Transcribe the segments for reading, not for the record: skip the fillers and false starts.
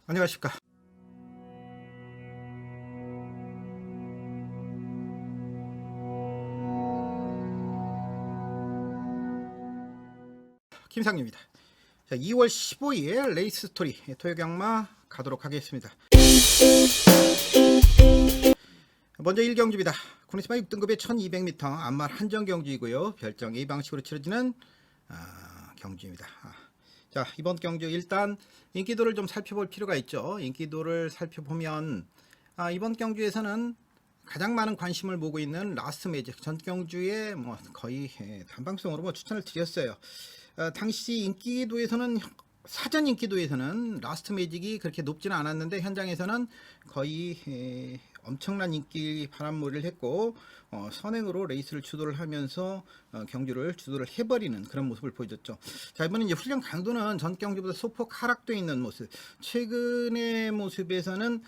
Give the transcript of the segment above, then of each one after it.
안녕하십니까. 김상입니다. 자, 2월 15일 레이스 스토리 토요경마 가도록 하겠습니다. 먼저 1경주입니다. 코니스마 6등급의 1200m 암말 한정 경주이고요. 별정 A 방식으로 치러지는 경주입니다. 자, 이번 경주 일단 인기도를 좀 살펴볼 필요가 있죠. 인기도를 살펴보면 이번 경주에서는 가장 많은 관심을 모으고 있는 라스트 매직 전 경주에 거의 단방송으로 추천을 드렸어요. 당시 인기도에서는 사전 인기도에서는 라스트 매직이 그렇게 높지는 않았는데 현장에서는 거의 엄청난 인기 바람몰이를 했고 선행으로 레이스를 주도를 하면서 경주를 주도를 해버리는 그런 모습을 보여줬죠. 자, 이번에 이제 훈련 강도는 전 경주보다 소폭 하락되어 있는 모습. 최근의 모습에서는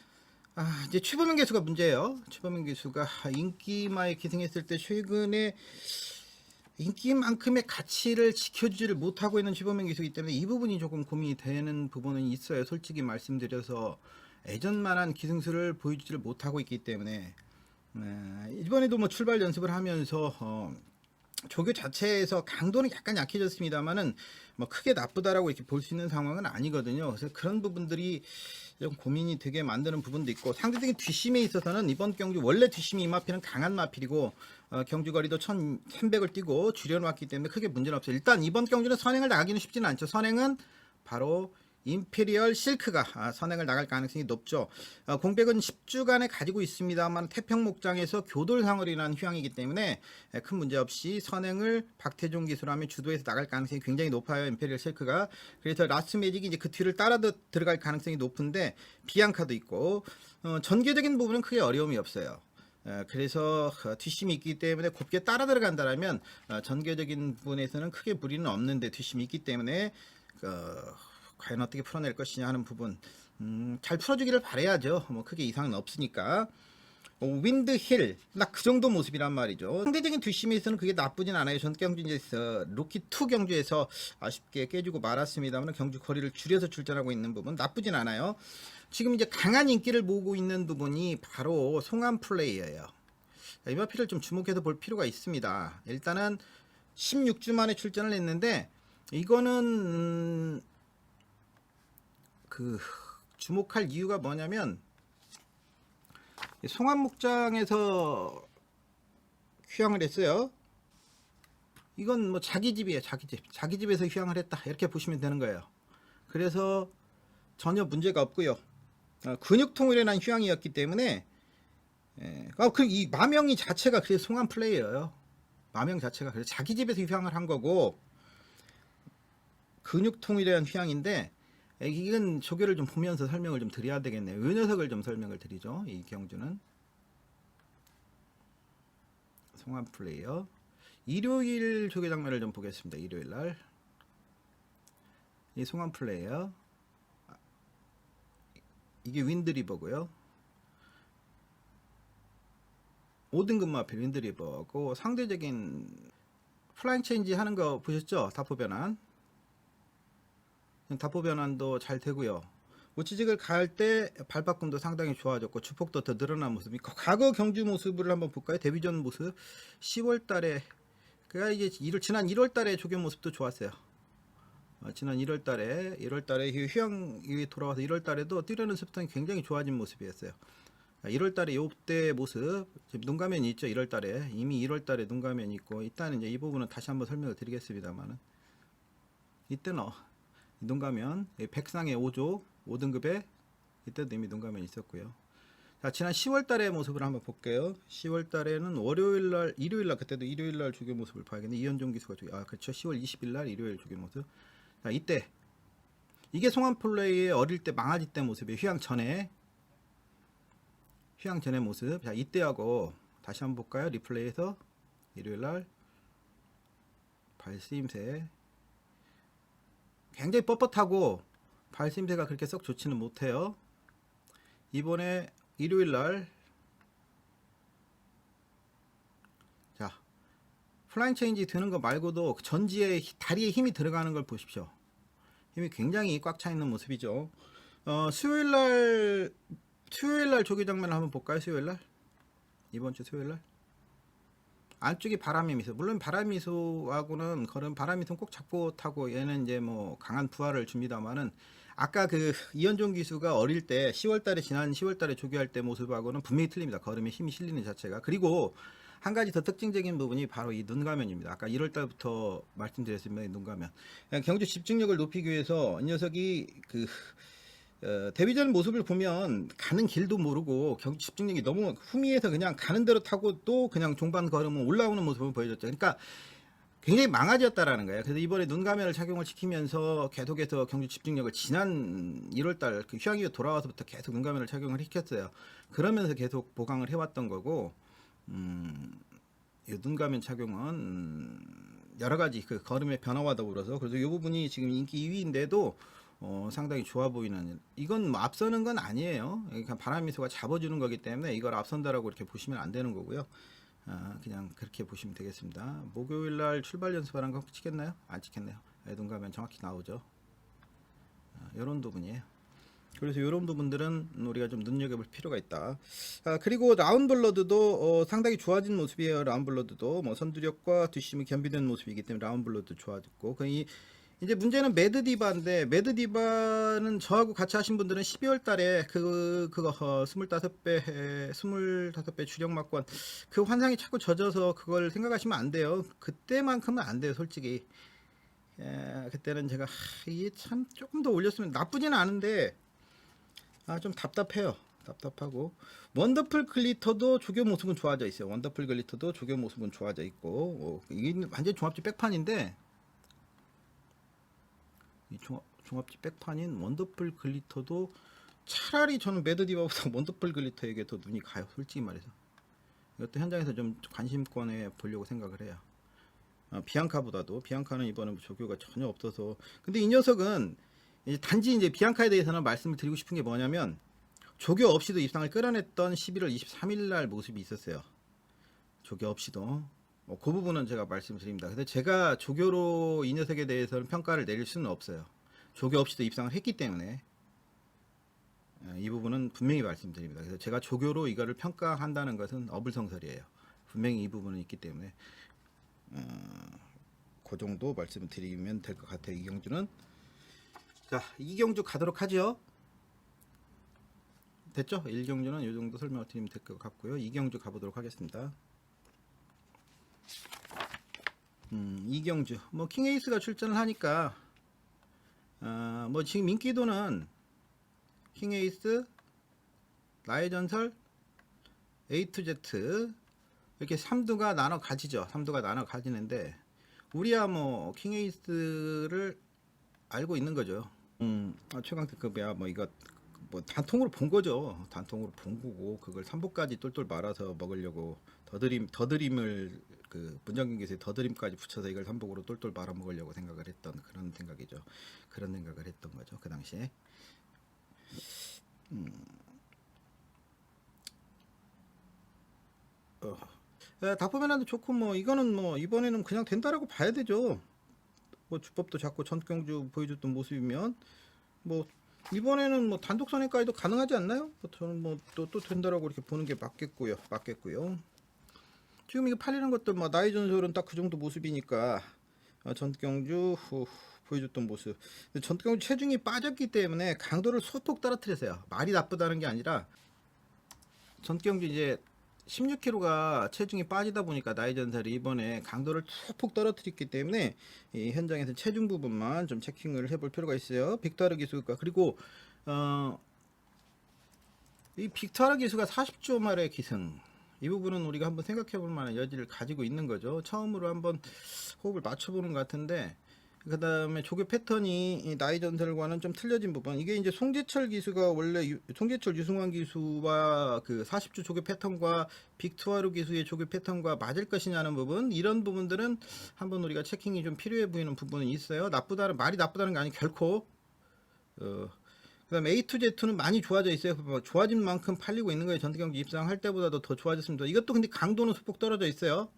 이제 최범인 개수가 문제예요. 최범인 개수가 인기마에 기승했을 때 최근에 인기만큼의 가치를 지켜주지를 못하고 있는 최범인 기수이기 때문에 이 부분이 조금 고민이 되는 부분은 있어요. 솔직히 말씀드려서 예전만한 기승수를 보여주지를 못하고 있기 때문에 이번에도 출발 연습을 하면서 조교 자체에서 강도는 약간 약해졌습니다만은 크게 나쁘다라고 이렇게 볼 수 있는 상황은 아니거든요. 그래서 그런 부분들이 좀 고민이 되게 만드는 부분도 있고, 상대적인 뒷심에 있어서는 이번 경주 원래 뒷심이 이 마필은 강한 마필이고 경주 거리도 1300을 뛰고 줄여놓았기 때문에 크게 문제는 없어요. 일단 이번 경주는 선행을 나가기는 쉽지는 않죠. 선행은 바로 임페리얼 실크가 선행을 나갈 가능성이 높죠. 공백은 10주간에 가지고 있습니다만 태평 목장에서 교돌상을 인한 휴양이기 때문에 큰 문제 없이 선행을 박태종 기수라면 주도해서 나갈 가능성이 굉장히 높아요. 임페리얼 실크가. 그래서 라스트 매직이 이제 그 뒤를 따라 들어갈 가능성이 높은데 비앙카도 있고 전개적인 부분은 크게 어려움이 없어요. 그래서 뒷심이 있기 때문에 곱게 따라 들어간다면 전개적인 부분에서는 크게 무리는 없는데 뒷심이 있기 때문에 과연 어떻게 풀어낼 것이냐 하는 부분 잘 풀어주기를 바라야죠. 크게 이상은 없으니까. 윈드힐 딱 그 정도 모습이란 말이죠. 상대적인 뒷심에서는 그게 나쁘진 않아요. 전 경주에서 루키2 경주에서 아쉽게 깨지고 말았습니다만 경주 거리를 줄여서 출전하고 있는 부분 나쁘진 않아요. 지금 이제 강한 인기를 모으고 있는 부분이 바로 송암 플레이예요. 이 마필을 좀 주목해서 볼 필요가 있습니다. 일단은 16주 만에 출전을 했는데 이거는 주목할 이유가 뭐냐면 송암목장에서 휴양을 했어요. 이건 자기 집이에요. 자기 집에서 휴양을 했다 이렇게 보시면 되는 거예요. 그래서 전혀 문제가 없고요. 근육통으로 인한 휴양이었기 때문에 이 마명이 자체가 그래서 송암 플레이예요. 마명 자체가 그래서 자기 집에서 휴양을 한 거고 근육통에 대한 휴양인데 이건 조교를 좀 보면서 설명을 좀 드려야 되겠네요. 이 녀석을 좀 설명을 드리죠. 이 경주는 송암 플레이어 일요일 조교 장면을 좀 보겠습니다. 일요일 날 이 송암 플레이어 이게 윈드리버고요. 5등급 마필 윈드리버고 상대적인 플라잉 체인지 하는 거 보셨죠? 다포 변환 다포 변환도 잘 되고요. 우치직을 갈 때 발바꿈도 상당히 좋아졌고 주폭도 더 늘어난 모습이 과거 경주 모습을 한번 볼까요? 데뷔전 모습 10월 달에 그가 이제 지난 1월 달에 조교 모습도 좋았어요. 지난 1월 달에 휴양이 돌아와서 1월 달에도 뛰려는 습관이 굉장히 좋아진 모습이었어요. 1월 달에 요때 모습 지금 눈가면이 있죠. 1월 달에 이미 1월 달에 눈가면이 있고 일단은 이제 이 부분은 다시 한번 설명을 드리겠습니다만은 이때는 눈가면 백상의 5조 5등급에 이때도 이미 눈가면이 있었고요. 자, 지난 10월 달의 모습을 한번 볼게요. 10월 달에는 월요일 날, 일요일 날 그때도 일요일 날 조교 모습을 봐야겠네. 이현종 기수가 그렇죠. 10월 20일 날 일요일 조교 모습. 자, 이때 이게 송암 플레이의 어릴 때 망아지 때 모습이에요. 휴양 전에 모습. 자, 이때하고 다시 한번 볼까요? 리플레이에서 일요일 날 발쓰임새 굉장히 뻣뻣하고 발쓰임새가 그렇게 썩 좋지는 못해요. 이번에 일요일 날 자, 플라잉 체인지 드는 거 말고도 전지에 다리에 힘이 들어가는 걸 보십시오. 힘이 굉장히 꽉 차 있는 모습이죠. 수요일 날 조기 장면을 한번 볼까요? 수요일 날? 이번 주 수요일 날? 안쪽에 바람의 미소. 물론 바람의 미소하고는 그런 바람의 미소는 꼭 잡고 타고 얘는 이제 뭐 강한 부하를 줍니다만은 아까 그 이현종 기수가 어릴 때 10월달에 지난 10월달에 조교할 때 모습하고는 분명히 틀립니다. 걸음에 힘이 실리는 자체가. 그리고 한 가지 더 특징적인 부분이 바로 이 눈가면입니다. 아까 1월달부터 말씀드렸습니다. 눈가면. 경주 집중력을 높이기 위해서 이 녀석이 그 데뷔전 모습을 보면 가는 길도 모르고 경주 집중력이 너무 후미에서 그냥 가는 대로 타고 또 그냥 종반 걸으면 올라오는 모습을 보여줬죠. 그러니까 굉장히 망아지였다라는 거예요. 그래서 이번에 눈가면을 착용을 시키면서 계속해서 경주 집중력을 지난 1월달 그 휴양이 돌아와서부터 계속 눈가면을 착용을 시켰어요. 그러면서 계속 보강을 해왔던 거고, 이 눈가면 착용은 여러 가지 그 걸음의 변화와 더불어서 그래서 이 부분이 지금 인기 2위인데도 상당히 좋아 보이는, 이건 뭐 앞서는 건 아니에요. 그러니까 바람미소가 잡아주는 거기 때문에 이걸 앞선다라고 이렇게 보시면 안 되는 거고요. 그냥 그렇게 보시면 되겠습니다. 목요일 날 출발 연습하는 거 찍겠나요? 안 찍겠네요. 눈 가면 정확히 나오죠. 이런 부분이에요. 그래서 이런 부분들은 우리가 좀 눈여겨볼 필요가 있다. 그리고 라운블러드도 상당히 좋아진 모습이에요. 라운블러드도 뭐 선두력과 뒷심이 겸비된 모습이기 때문에 라운블러드 좋아졌고, 이제 문제는 매드디바인데, 매드디바는 저하고 같이 하신 분들은 12월 달에 그거 25배 주력막권 그 환상이 자꾸 젖어서 그걸 생각하시면 안 돼요. 그때만큼은 안 돼요, 솔직히. 그때는 제가 이게 참 조금 더 올렸으면 나쁘지는 않은데 좀 답답해요. 답답하고. 원더풀 글리터도 조교 모습은 좋아져 있어요. 원더풀 글리터도 조교 모습은 좋아져 있고, 이게 완전 종합지 백판인데, 이 종합지 백판인 원더풀 글리터도 차라리 저는 매드디바보다 원더풀 글리터에게 더 눈이 가요. 솔직히 말해서. 이것도 현장에서 좀 관심권에 보려고 생각을 해요. 비앙카보다도. 비앙카는 이번에 조교가 전혀 없어서. 근데 이 녀석은 단지 이제 비앙카에 대해서는 말씀을 드리고 싶은 게 뭐냐면, 조교 없이도 입상을 끌어냈던 11월 23일 날 모습이 있었어요. 조교 없이도. 그 부분은 제가 말씀드립니다. 근데 제가 조교로 이 녀석에 대해서는 평가를 내릴 수는 없어요. 조교 없이도 입상을 했기 때문에 이 부분은 분명히 말씀드립니다. 그래서 제가 조교로 이거를 평가한다는 것은 어불성설이에요. 분명히 이 부분은 있기 때문에 그 정도 말씀을 드리면 될 것 같아요. 이경주는. 자, 이경주 가도록 하죠. 됐죠? 1경주는 이 정도 설명을 드리면 될 것 같고요. 2경주 가보도록 하겠습니다. 이경주, 뭐 킹에이스가 출전을 하니까 뭐 지금 인기도는 킹에이스, 나의 전설, A to Z 이렇게 3두가 나눠 가지죠. 3두가 나눠 가지는데 우리야 뭐 킹에이스를 알고 있는 거죠. 최강특급이야 뭐 이거 뭐 단통으로 본 거죠. 단통으로 본 거고 그걸 3부까지 똘똘 말아서 먹으려고 더드림을 그 문정균 기수의 더드림까지 붙여서 이걸 3복으로 똘똘 말아 먹으려고 생각을 했던 그런 생각이죠. 그런 생각을 했던 거죠. 그 당시에. 다포메나도 좋고 뭐 이거는 뭐 이번에는 그냥 된다라고 봐야 되죠. 뭐 주법도 잡고 전경주 보여줬던 모습이면 뭐 이번에는 뭐 단독 선행까지도 가능하지 않나요? 저는 뭐 또 된다라고 이렇게 보는 게 맞겠고요. 지금 이거 팔리는 것도 뭐 나의 전설은 딱 그 정도 모습이니까 전경주 보여줬던 모습. 전경주 체중이 빠졌기 때문에 강도를 소폭 떨어뜨렸어요. 말이 나쁘다는 게 아니라 전경주 이제 16kg가 체중이 빠지다 보니까 나의 전설이 이번에 강도를 소폭 떨어뜨렸기 때문에 이 현장에서 체중 부분만 좀 체킹을 해볼 필요가 있어요. 빅터르 기수가. 그리고 이 빅터르 기수가 40조 말의 기승, 이 부분은 우리가 한번 생각해 볼 만한 여지를 가지고 있는 거죠. 처음으로 한번 호흡을 맞춰보는 것 같은데, 그 다음에 조교 패턴이 나의 전설과는 좀 틀려진 부분, 이게 이제 송재철 기수가 원래 송재철 유승환 기수와 그 40주 조교 패턴과 빅투아르 기수의 조교 패턴과 맞을 것이냐는 부분, 이런 부분들은 한번 우리가 체킹이 좀 필요해 보이는 부분은 있어요. 말이 나쁘다는 게 아니 결코. 그 다음에 A to Z는 많이 좋아져 있어요. 좋아진 만큼 팔리고 있는 거예요. 전투경기 입상할 때보다도 더 좋아졌습니다. 이것도 근데 강도는 소폭 떨어져 있어요.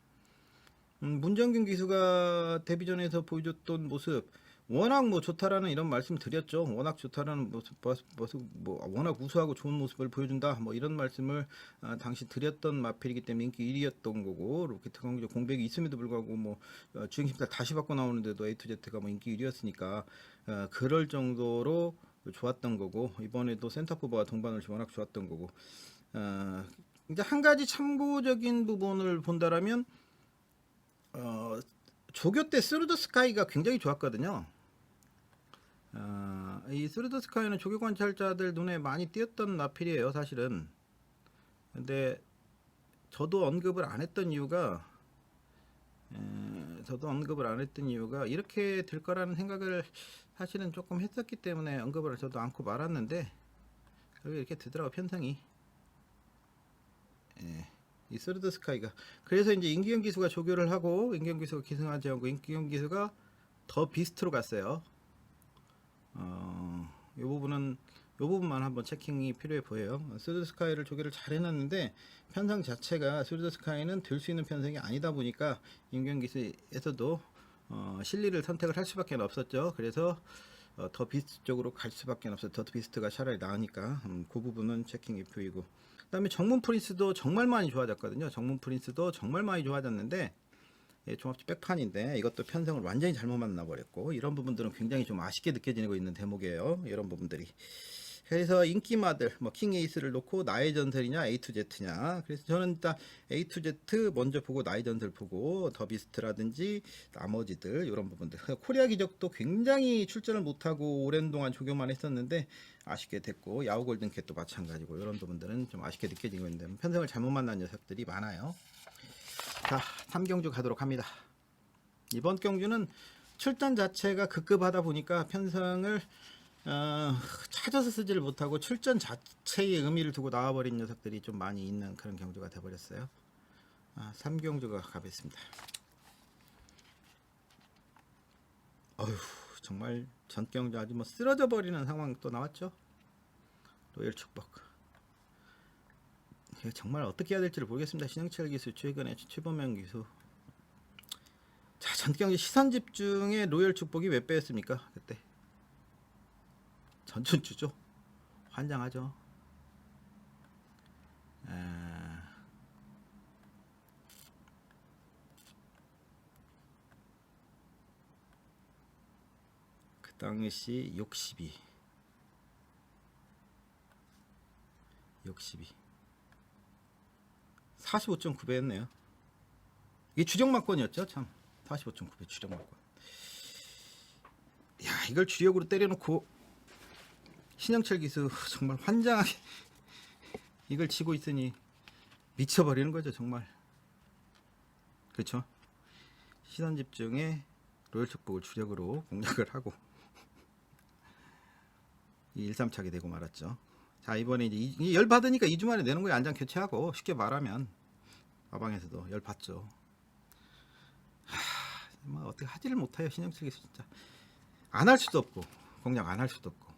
문정균 기수가 데뷔전에서 보여줬던 모습, 워낙 뭐 좋다라는 이런 말씀 드렸죠. 워낙 좋다라는 모습, 워낙 우수하고 좋은 모습을 보여준다. 뭐 이런 말씀을 당시 드렸던 마필이기 때문에 인기 1위였던 거고, 로켓 강조 공백이 있음에도 불구하고 뭐 주행심사 다시 받고 나오는데도 A2Z가 뭐 인기 1위였으니까 그럴 정도로 좋았던 거고, 이번에도 센터포버와 동반을 워낙 좋았던 거고, 이제 한 가지 참고적인 부분을 본다라면 조교 때 스루 더 스카이가 굉장히 좋았거든요. 이 스루 더 스카이는 조교 관찰자들 눈에 많이 띄었던 마필이에요, 사실은. 근데 저도 언급을 안 했던 이유가 이렇게 될 거라는 생각을 사실은 조금 했었기 때문에 언급을 저도 않고 말았는데, 이렇게 되더라고, 편성이. 이 스루 더 스카이가. 그래서 이제 임기현 기수가 조교를 하고, 임기현 기수가 기승하지 않고, 임기현 기수가 더 비스트로 갔어요. 이 부분만 한번 체킹이 필요해 보여요. 스루더 스카이를 조교를 잘 해놨는데, 편성 자체가 스루더 스카이는 들 수 있는 편성이 아니다 보니까 임기현 기수에서도 실리를 선택을 할 수밖에 없었죠. 그래서 더 비스트 쪽으로 갈 수밖에 없어요. 더 비스트가 차라리 나으니까. 그 부분은 체킹이 보이고, 그 다음에 정문 프린스도 정말 많이 좋아졌거든요. 정문 프린스도 정말 많이 좋아졌는데, 종합지 백판인데 이것도 편성을 완전히 잘못 만나버렸고, 이런 부분들은 굉장히 좀 아쉽게 느껴지고 있는 대목이에요. 이런 부분들이. 그래서 인기마들 뭐 킹 에이스를 놓고 나의 전설이냐 A2Z냐. 그래서 저는 일단 A2Z 먼저 보고 나의 전설 보고 더비스트라든지 나머지들 이런 부분들. 코리아 기적도 굉장히 출전을 못하고 오랜 동안 조교만 했었는데 아쉽게 됐고, 야후 골든캣도 마찬가지고, 이런 부분들은 좀 아쉽게 느껴지고 있는데 편성을 잘못 만난 녀석들이 많아요. 자, 3경주 가도록 합니다. 이번 경주는 출전 자체가 급급하다 보니까 편성을 찾아서 쓰지를 못하고 출전 자체의 의미를 두고 나와버린 녀석들이 좀 많이 있는 그런 경주가 돼버렸어요. 3경주가 가겠습니다. 어휴, 정말 전경주 아주 뭐 쓰러져 버리는 상황 또 나왔죠. 로열 축복. 정말 어떻게 해야 될지를 모르겠습니다. 신영철 기수, 최근에 최범영 기수. 자, 전경주 시선 집중의 로열 축복이 몇 배였습니까? 그때 전천주죠. 환장하죠. 그 당시 62 45.9배였네요. 이게 주력만권이었죠. 참 45.9배 주력만권. 야, 이걸 주력으로 때려놓고 신영철 기수 정말 환장하게 이걸 치고 있으니 미쳐버리는 거죠, 정말. 그렇죠. 시선 집중에 로열 축복을 주력으로 공략을 하고 1-3차게 되고 말았죠. 자, 이번에 이제 열 받으니까 2주 만에 내는 거예요. 안장 교체하고. 쉽게 말하면 마방에서도 열 받죠. 뭐 어떻게 하지를 못해요, 신영철 기수 진짜. 안 할 수도 없고 공략 안 할 수도 없고.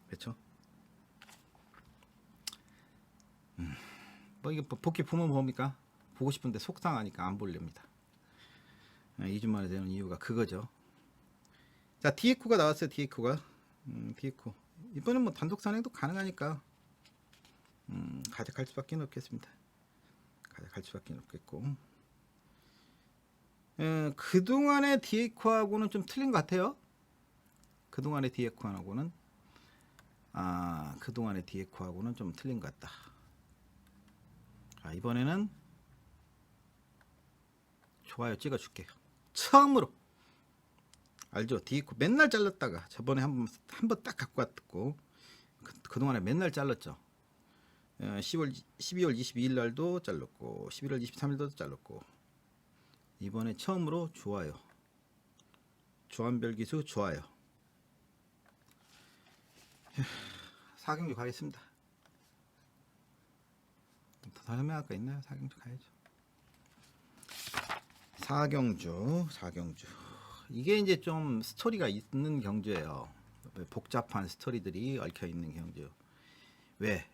그렇죠. 뭐 이게 복귀 보면 뭡니까? 보고 싶은데 속상하니까 안 보렵니다. 2주 만에 되는 이유가 그거죠. 자, 디에코가 나왔어요. 디에코가. 디에코. 이번엔 뭐 단독 산행도 가능하니까 가져갈 수밖에 없겠습니다. 가져갈 수밖에 없겠고. 그동안의 디에코하고는 좀 틀린 것 같아요. 그동안의 디에코하고는 좀 틀린 것 같다. 자, 이번에는 좋아요 찍어줄게요. 처음으로. 알죠? 디에코 맨날 잘랐다가 저번에 한 번 딱 갖고 왔고, 그동안에 맨날 잘랐죠. 12월 22일 날도 잘랐고 11월 23일도 잘랐고, 이번에 처음으로 좋아요. 조한별 기수 좋아요. 4경주 가겠습니다. 더 설명할 거 있나요? 4경주 가야죠. 4경주. 이게 이제 좀 스토리가 있는 경주예요. 복잡한 스토리들이 얽혀 있는 경주. 왜?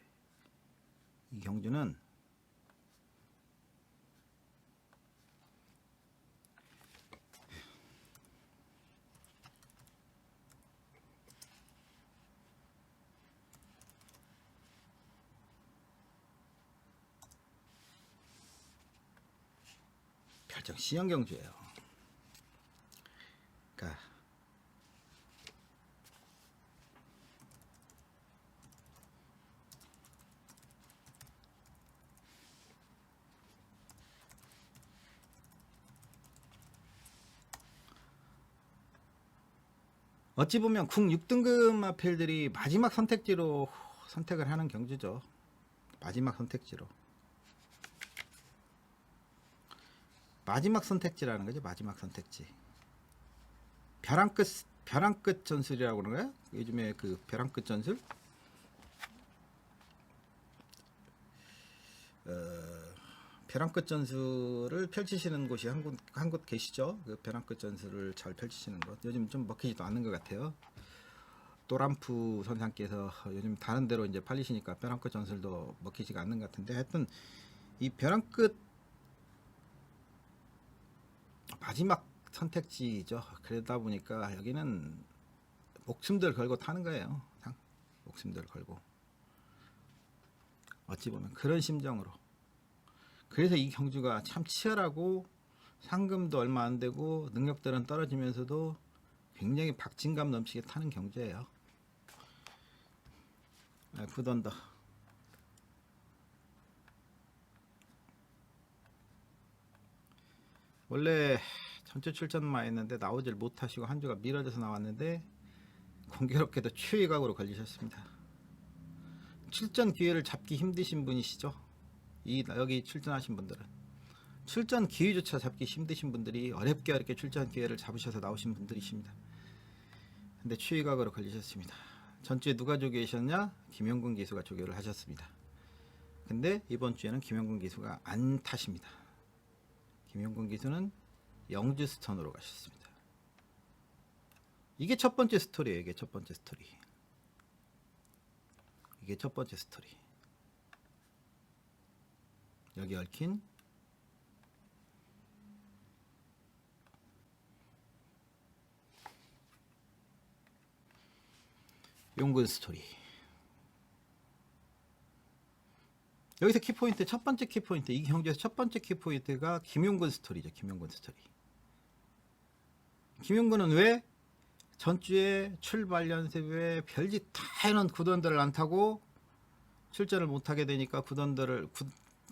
이 경주는 발전 시형 경주예요. 그러니까 어찌 보면 국 6등급 마필들이 마지막 선택지로 선택을 하는 경주죠. 마지막 선택지로. 마지막 선택지라는 거죠. 마지막 선택지. 벼랑끝 전술이라고 그러나요? 요즘에 그 벼랑끝 전술? 벼랑끝 전술을 펼치시는 곳이 한 곳 계시죠? 그 벼랑끝 전술을 잘 펼치시는 곳. 요즘 좀 먹히지도 않는 것 같아요. 또람프 선상께서 요즘 다른 데로 이제 팔리시니까 벼랑끝 전술도 먹히지가 않는 것 같은데, 하여튼 이 벼랑끝 마지막 선택지죠. 그러다 보니까 여기는 목숨들 걸고 타는 거예요. 목숨들 걸고. 어찌 보면 그런 심정으로. 그래서 이 경주가 참 치열하고 상금도 얼마 안 되고 능력들은 떨어지면서도 굉장히 박진감 넘치게 타는 경주예요. 굿언더. 원래 전체 출전만 했는데 나오질 못하시고 한 주가 미뤄져서 나왔는데 공교롭게도 추위각으로 걸리셨습니다. 출전 기회를 잡기 힘드신 분이시죠. 여기 출전하신 분들은 출전 기회조차 잡기 힘드신 분들이 어렵게 출전 기회를 잡으셔서 나오신 분들이십니다. 근데 추위각으로 걸리셨습니다. 전주에 누가 조교하셨냐? 김용근 기수가 조교를 하셨습니다. 근데 이번 주에는 김용근 기수가 안 타십니다. 김용근 기수는 영주 스톤으로 가셨습니다. 이게 첫 번째 스토리예요. 이게 첫 번째 스토리. 이게 첫 번째 스토리. 여기 얽힌 용근 스토리. 여기서 키포인트, 첫 번째 키포인트, 이 경주에서 첫 번째 키포인트가 김용근 스토리죠. 김용근 스토리. 김용근은 왜 전주에 출발 연습에 별짓 다 해놓은 구던들을 안 타고 출전을 못하게 되니까 구던들을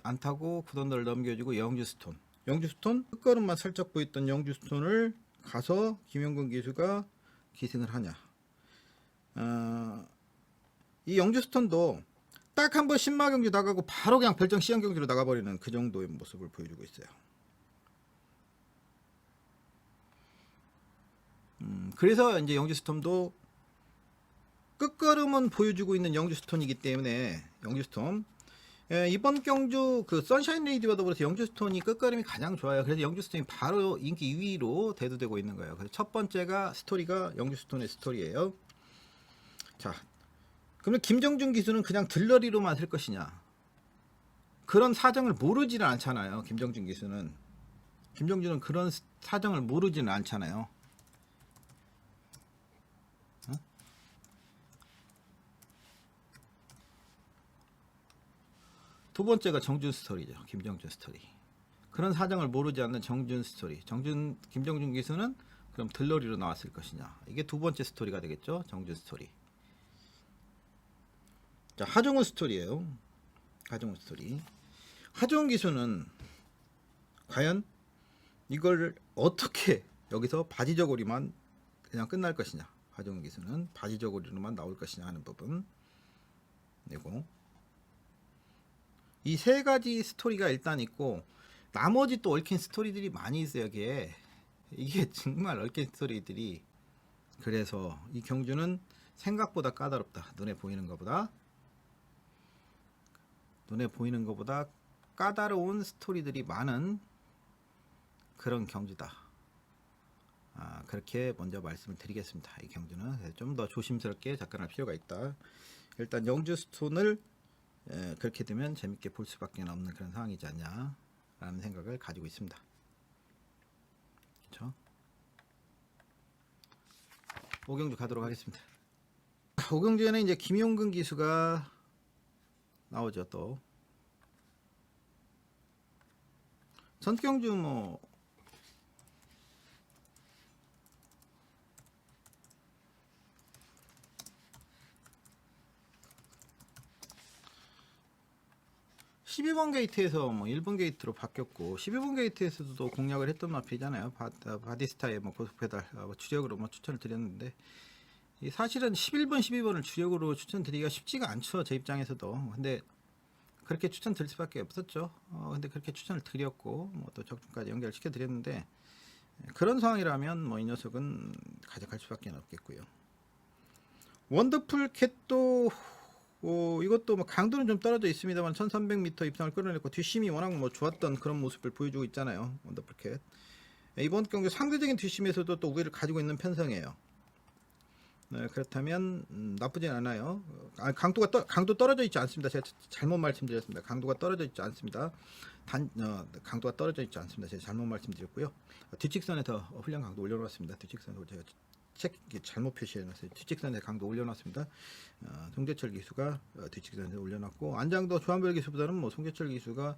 안 타고 구던들을 넘겨주고 영주 스톤 끝걸음만 살짝 보였던 영주 스톤을 가서 김용근 기수가 기승을 하냐. 이 영주 스톤도 딱 한 번 신마 경주 나가고 바로 그냥 별정 시형 경주로 나가버리는 그 정도의 모습을 보여주고 있어요. 그래서 이제 영주 스톰도 끝걸음은 보여주고 있는 영주 스톤이기 때문에 영주 스톤, 이번 경주 그 선샤인 레이디와 더불어서 영주 스톤이 끝걸음이 가장 좋아요. 그래서 영주 스톤이 바로 인기 2위로 대두되고 있는 거예요. 그래서 첫 번째가 스토리가 영주 스톤의 스토리예요. 자, 그러면 김정준 기수는 그냥 들러리로만 할 것이냐? 그런 사정을 모르지는 않잖아요. 김정준 기수는. 김정준은 그런 사정을 모르지는 않잖아요. 두 번째가 정준 스토리죠. 김정준 스토리. 그런 사정을 모르지 않는 정준 스토리. 김정준 기수는 그럼 들러리로 나왔을 것이냐. 이게 두 번째 스토리가 되겠죠. 정준 스토리. 자, 하종훈 스토리예요. 하종훈 스토리. 하종훈 기수는 과연 이걸 어떻게 여기서 바지저고리만 그냥 끝날 것이냐. 하종훈 기수는 바지저고리로만 나올 것이냐 하는 부분. 그리고 이 세 가지 스토리가 일단 있고 나머지 또 얽힌 스토리들이 많이 있어요. 이게 정말 얽힌 스토리들이. 그래서 이 경주는 생각보다 까다롭다. 눈에 보이는 것보다 까다로운 스토리들이 많은 그런 경주다. 그렇게 먼저 말씀을 드리겠습니다. 이 경주는 좀 더 조심스럽게 접근할 필요가 있다. 일단 영주 스톤을 그렇게 되면 재밌게 볼 수밖에 없는 그런 상황이지 않냐 라는 생각을 가지고 있습니다. 그렇죠? 5경주 가도록 하겠습니다. 5경주에는 이제 김용근 기수가 나오죠. 또 전경주 12번 게이트에서 뭐 1번 게이트로 바뀌었고 12번 게이트에서도 공략을 했던 마필이잖아요. 바디스타의 뭐 고속페달 주력으로 뭐 추천을 드렸는데 사실은 11번, 12번을 주력으로 추천드리기가 쉽지가 않죠. 제 입장에서도. 근데 그렇게 추천드릴 수밖에 없었죠. 근데 그렇게 추천을 드렸고 뭐 또 적중까지 연결시켜 드렸는데 그런 상황이라면 뭐 이 녀석은 가져갈 수밖에 없겠고요. 원더풀 캣도 이것도 뭐 강도는 좀 떨어져 있습니다만 1300m 입상을 끌어냈고 뒷심이 워낙 뭐 좋았던 그런 모습을 보여주고 있잖아요. 원더풀 캣. 이번 경기 상대적인 뒷심에서도 또 우위를 가지고 있는 편성이에요. 네, 그렇다면 나쁘진 않아요. 강도 떨어져 있지 않습니다. 제가 잘못 말씀드렸습니다. 강도가 떨어져 있지 않습니다. 강도가 떨어져 있지 않습니다. 제가 잘못 말씀드렸고요. 뒷직선에서 훈련 강도 올려놓았습니다. 뒷직선으로 제가 잘못 표시해놨어요. 뒷직선에 강도 올려놨습니다. 송재철 기수가 뒷직선에 올려놨고 안장도 조한별 기수보다는 뭐 송재철 기수가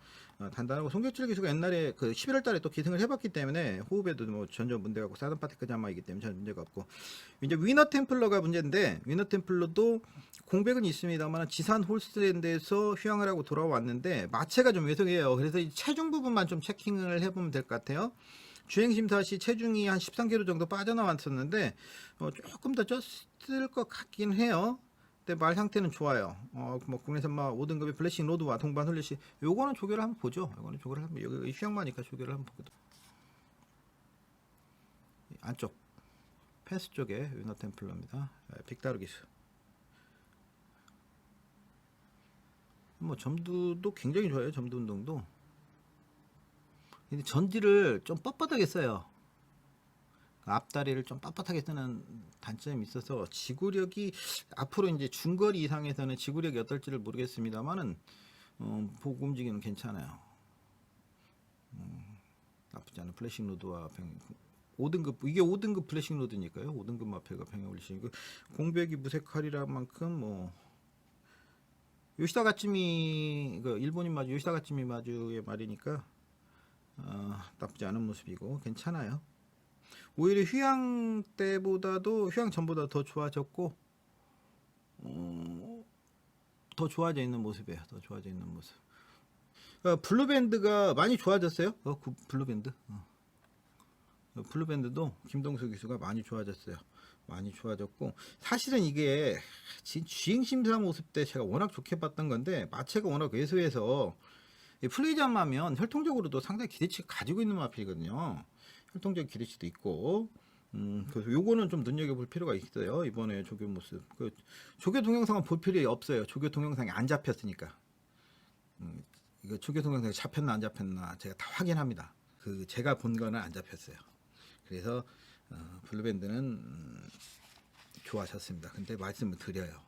단단하고 송재철 기수가 옛날에 그 11월달에 또 기승을 해봤기 때문에 호흡에도 뭐 전혀 문제가 없고 사든 파테크 자마이기 때문에 전혀 문제가 없고 이제 위너 템플러가 문제인데 위너 템플러도 공백은 있습니다만 지산 홀스랜드에서 휴양을 하고 돌아왔는데 마체가 좀 왜소해요. 그래서 이 체중 부분만 좀 체킹을 해보면 될 것 같아요. 주행심사 시 체중이 한 13kg 정도 빠져나왔었는데 조금 더 쪘을 것 같긴 해요. 근데 말 상태는 좋아요. 뭐 국내선 5등급의 블래싱 로드와 동반 홀리시 요거는 조결을 한번 보죠. 요거는 조결을 한번 여기 휴양마니까 조결을 한번 보거든. 안쪽 펜스 쪽에 위너 템플러입니다. 빅다루 기수. 뭐 점두도 굉장히 좋아요. 점두 운동도. 근데 전지를 좀 뻣뻣하게 써요. 앞다리를 좀 빳빳하게 쓰는 단점이 있어서 지구력이 앞으로 이제 중거리 이상에서는 지구력이 어떨지를 모르겠습니다만은 보고 움직이면 괜찮아요. 나쁘지 않은 플래싱 로드와 5등급 이게 5등급 플래싱 로드니까요. 5등급 마페가 병에 올리시고 공백이 무색하리라 만큼 뭐 요시다 가츠미 그 일본인 마주 요시다 가츠미 마주의 말이니까 나쁘지 않은 모습이고 괜찮아요. 오히려 휴양 때보다도 휴양 전보다 더 좋아졌고 더 좋아져 있는 모습이에요. 더 좋아져 있는 모습. 블루밴드가 많이 좋아졌어요. 블루밴드. 블루밴드도 김동수 기수가 많이 좋아졌어요. 많이 좋아졌고 사실은 이게 주행심사 모습 때 제가 워낙 좋게 봤던 건데 마체가 워낙 왜소해서 플레이자마면 혈통적으로도 상당히 기대치가 가지고 있는 마필이거든요. 혈통적 기대치도 있고 그래서 요거는 좀 눈여겨볼 필요가 있어요. 이번에 조교 모습 조교 동영상은 볼 필요 없어요. 조교 동영상이 안 잡혔으니까 이거 조교 동영상이 잡혔나 안 잡혔나 제가 다 확인합니다. 제가 본 거는 안 잡혔어요. 그래서 블루밴드는 좋아하셨습니다. 근데 말씀을 드려요.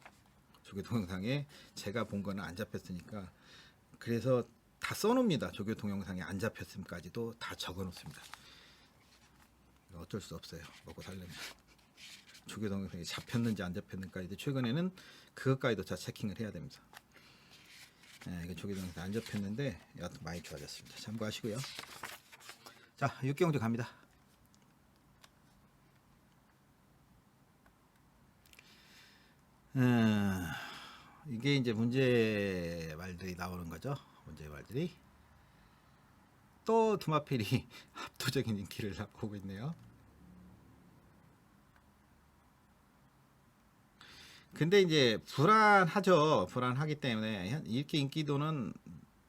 조교 동영상에 제가 본 거는 안 잡혔으니까 그래서 다 써놓습니다. 조교 동영상에 안 잡혔음까지도 다 적어놓습니다. 어쩔 수 없어요. 먹고 살려면 조교 동영상이 잡혔는지 안 잡혔는지까지도 최근에는 그것까지도 다 체킹을 해야 됩니다. 이게 조교 동영상 안 잡혔는데 여하튼 많이 좋아졌습니다. 참고하시고요. 자, 6경주 갑니다. 이게 이제 문제 말들이 나오는 거죠. 문제 말들이 또 두마필이 압도적인 인기를 보고 있네요. 근데 이제 불안하죠. 불안하기 때문에 이렇게 인기도는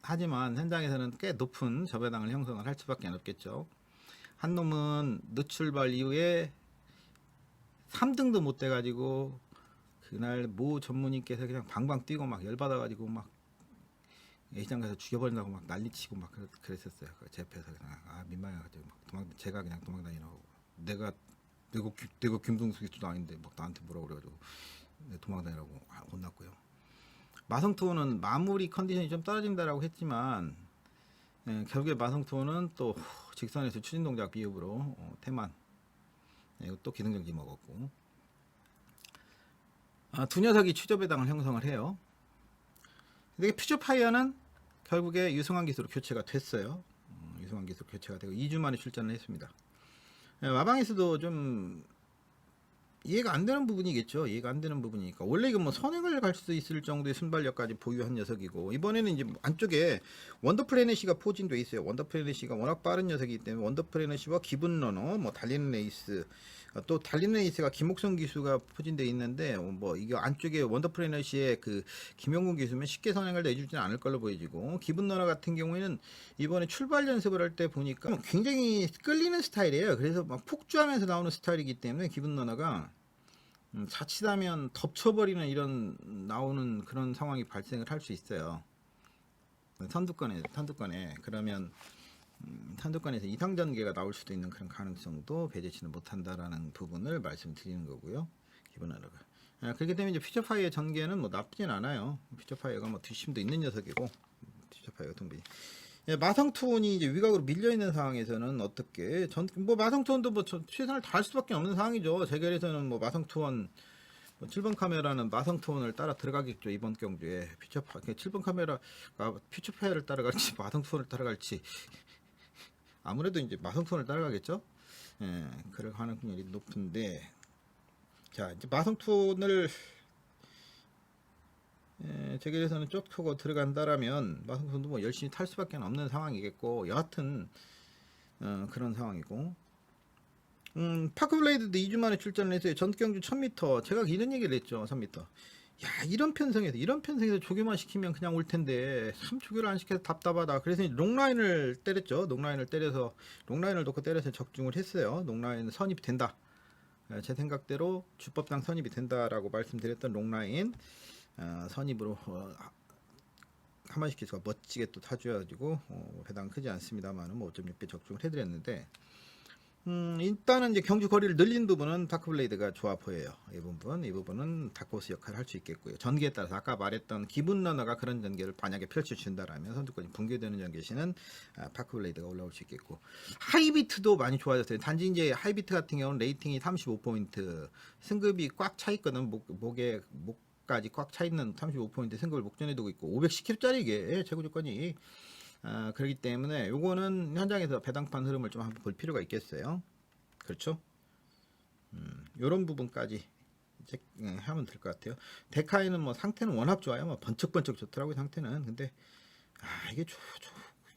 하지만 현장에서는 꽤 높은 저배당을 형성을 할 수밖에 없겠죠. 한 놈은 늦출발 이후에 3등도 못 돼가지고 그날 모 전문인께서 그냥 방방 뛰고 막 열받아가지고 막 A장 가서 죽여버린다고 막 난리치고 막 그랬었어요. 제 옆에서 그냥 민망해가지고 막 제가 그냥 도망다니라고 내가 김동수 기수도 아닌데 막 나한테 뭐라 그래가지고 도망다니라고 혼났고요. 마성투어는 마무리 컨디션이 좀 떨어진다라고 했지만 결국에 마성투어는 또 직선에서 추진 동작 비읍으로 태만 또 기승전기 먹었고 두 녀석이 추저배당을 형성을 해요. 근데 퓨처파이어는 결국에 유승환 기수로 교체가 됐어요. 유승환 기수로 교체가 되고 2주 만에 출전을 했습니다. 마방에서도 좀 이해가 안 되는 부분이겠죠. 이해가 안 되는 부분이니까. 원래 이거 뭐 선행을 갈 수 있을 정도의 순발력까지 보유한 녀석이고, 이번에는 이제 안쪽에 원더플래닛이가 포진돼 있어요. 원더플래닛이가 워낙 빠른 녀석이기 때문에 원더플래닛이와 기분러너, 뭐 달리는 레이스, 또 달리는 레이스가 김옥성 기수가 포진돼 있는데, 뭐 이거 안쪽에 원더플래닛의 그 김용gun 기수면 쉽게 선행을 내주지는 않을 걸로 보여지고, 기분러너 같은 경우에는 이번에 출발 연습을 할 때 보니까 굉장히 끌리는 스타일이에요. 그래서 막 폭주하면서 나오는 스타일이기 때문에 기분러너가 자칫하면 덮쳐버리는 이런 나오는 그런 상황이 발생을 할 수 있어요. 선두권에 그러면 선두권에서 이상 전개가 나올 수도 있는 그런 가능성도 배제치는 못한다라는 부분을 말씀드리는 거고요. 기본하라가. 그렇기 때문에 이제 퓨처파이어 전개는 뭐 나쁘진 않아요. 퓨처파이어가 뭐 뒷심도 있는 녀석이고, 퓨처파이어 동비. 마성투원이 이제 위각으로 밀려 있는 상황에서는 어떻게 뭐 마성투원도 뭐 최선을 다할 수밖에 없는 상황이죠. 재결에서는 뭐 마성투원 뭐 7번 카메라는 마성투원을 따라 들어가겠죠. 이번 경주에 7번 카메라가 퓨처파이어를 따라갈지 마성투원을 따라갈지 아무래도 이제 마성투원을 따라가겠죠. 예, 그럴 가능성이 높은데, 자 이제 마성투원을 재결에서는 쫓고 들어간다라면 마성투원도 뭐 열심히 탈 수밖에 없는 상황이겠고, 여하튼 그런 상황이고, 파크블레이드도 2주 만에 출전을 했어요. 전경주 1000m. 제가 이런 얘기를 했죠. 1000m. 야, 이런 편성에서 조교만 시키면 그냥 올 텐데, 참 조교를 안 시켜서 답답하다. 그래서 롱라인을 때렸죠. 롱라인을 놓고 때려서 적중을 했어요. 롱라인 선입이 된다. 제 생각대로 주법상 선입이 된다라고 말씀드렸던 롱라인 선입으로 하마시키스가 멋지게 또 타줘가지고 배당 크지 않습니다만 뭐 5.6배 적중을 해드렸는데, 일단은 이제 경주 거리를 늘린 부분은 파크블레이드가 좋아 보여요. 이 부분은 다크호스 역할을 할 수 있겠고요. 전개에 따라서 아까 말했던 기분 러너가 그런 전개를 만약에 펼쳐준다라면 선두권이 붕괴되는 전개시는 파크블레이드가 올라올 수 있겠고, 하이비트도 많이 좋아졌어요. 단지 이제 하이비트 같은 경우는 레이팅이 35포인트, 승급이 꽉 차 있거든. 목까지 꽉 차 있는 35포인트 승급을 목전에 두고 있고, 510kg짜리 이게 최고 조건이. 그렇기 때문에 요거는 현장에서 배당판 흐름을 좀 한번 볼 필요가 있겠어요. 그렇죠? 요런 부분까지 이제 하면 될 것 같아요. 데카이는 뭐 상태는 워낙 좋아요. 뭐 번쩍번쩍 좋더라고요, 상태는. 근데 이게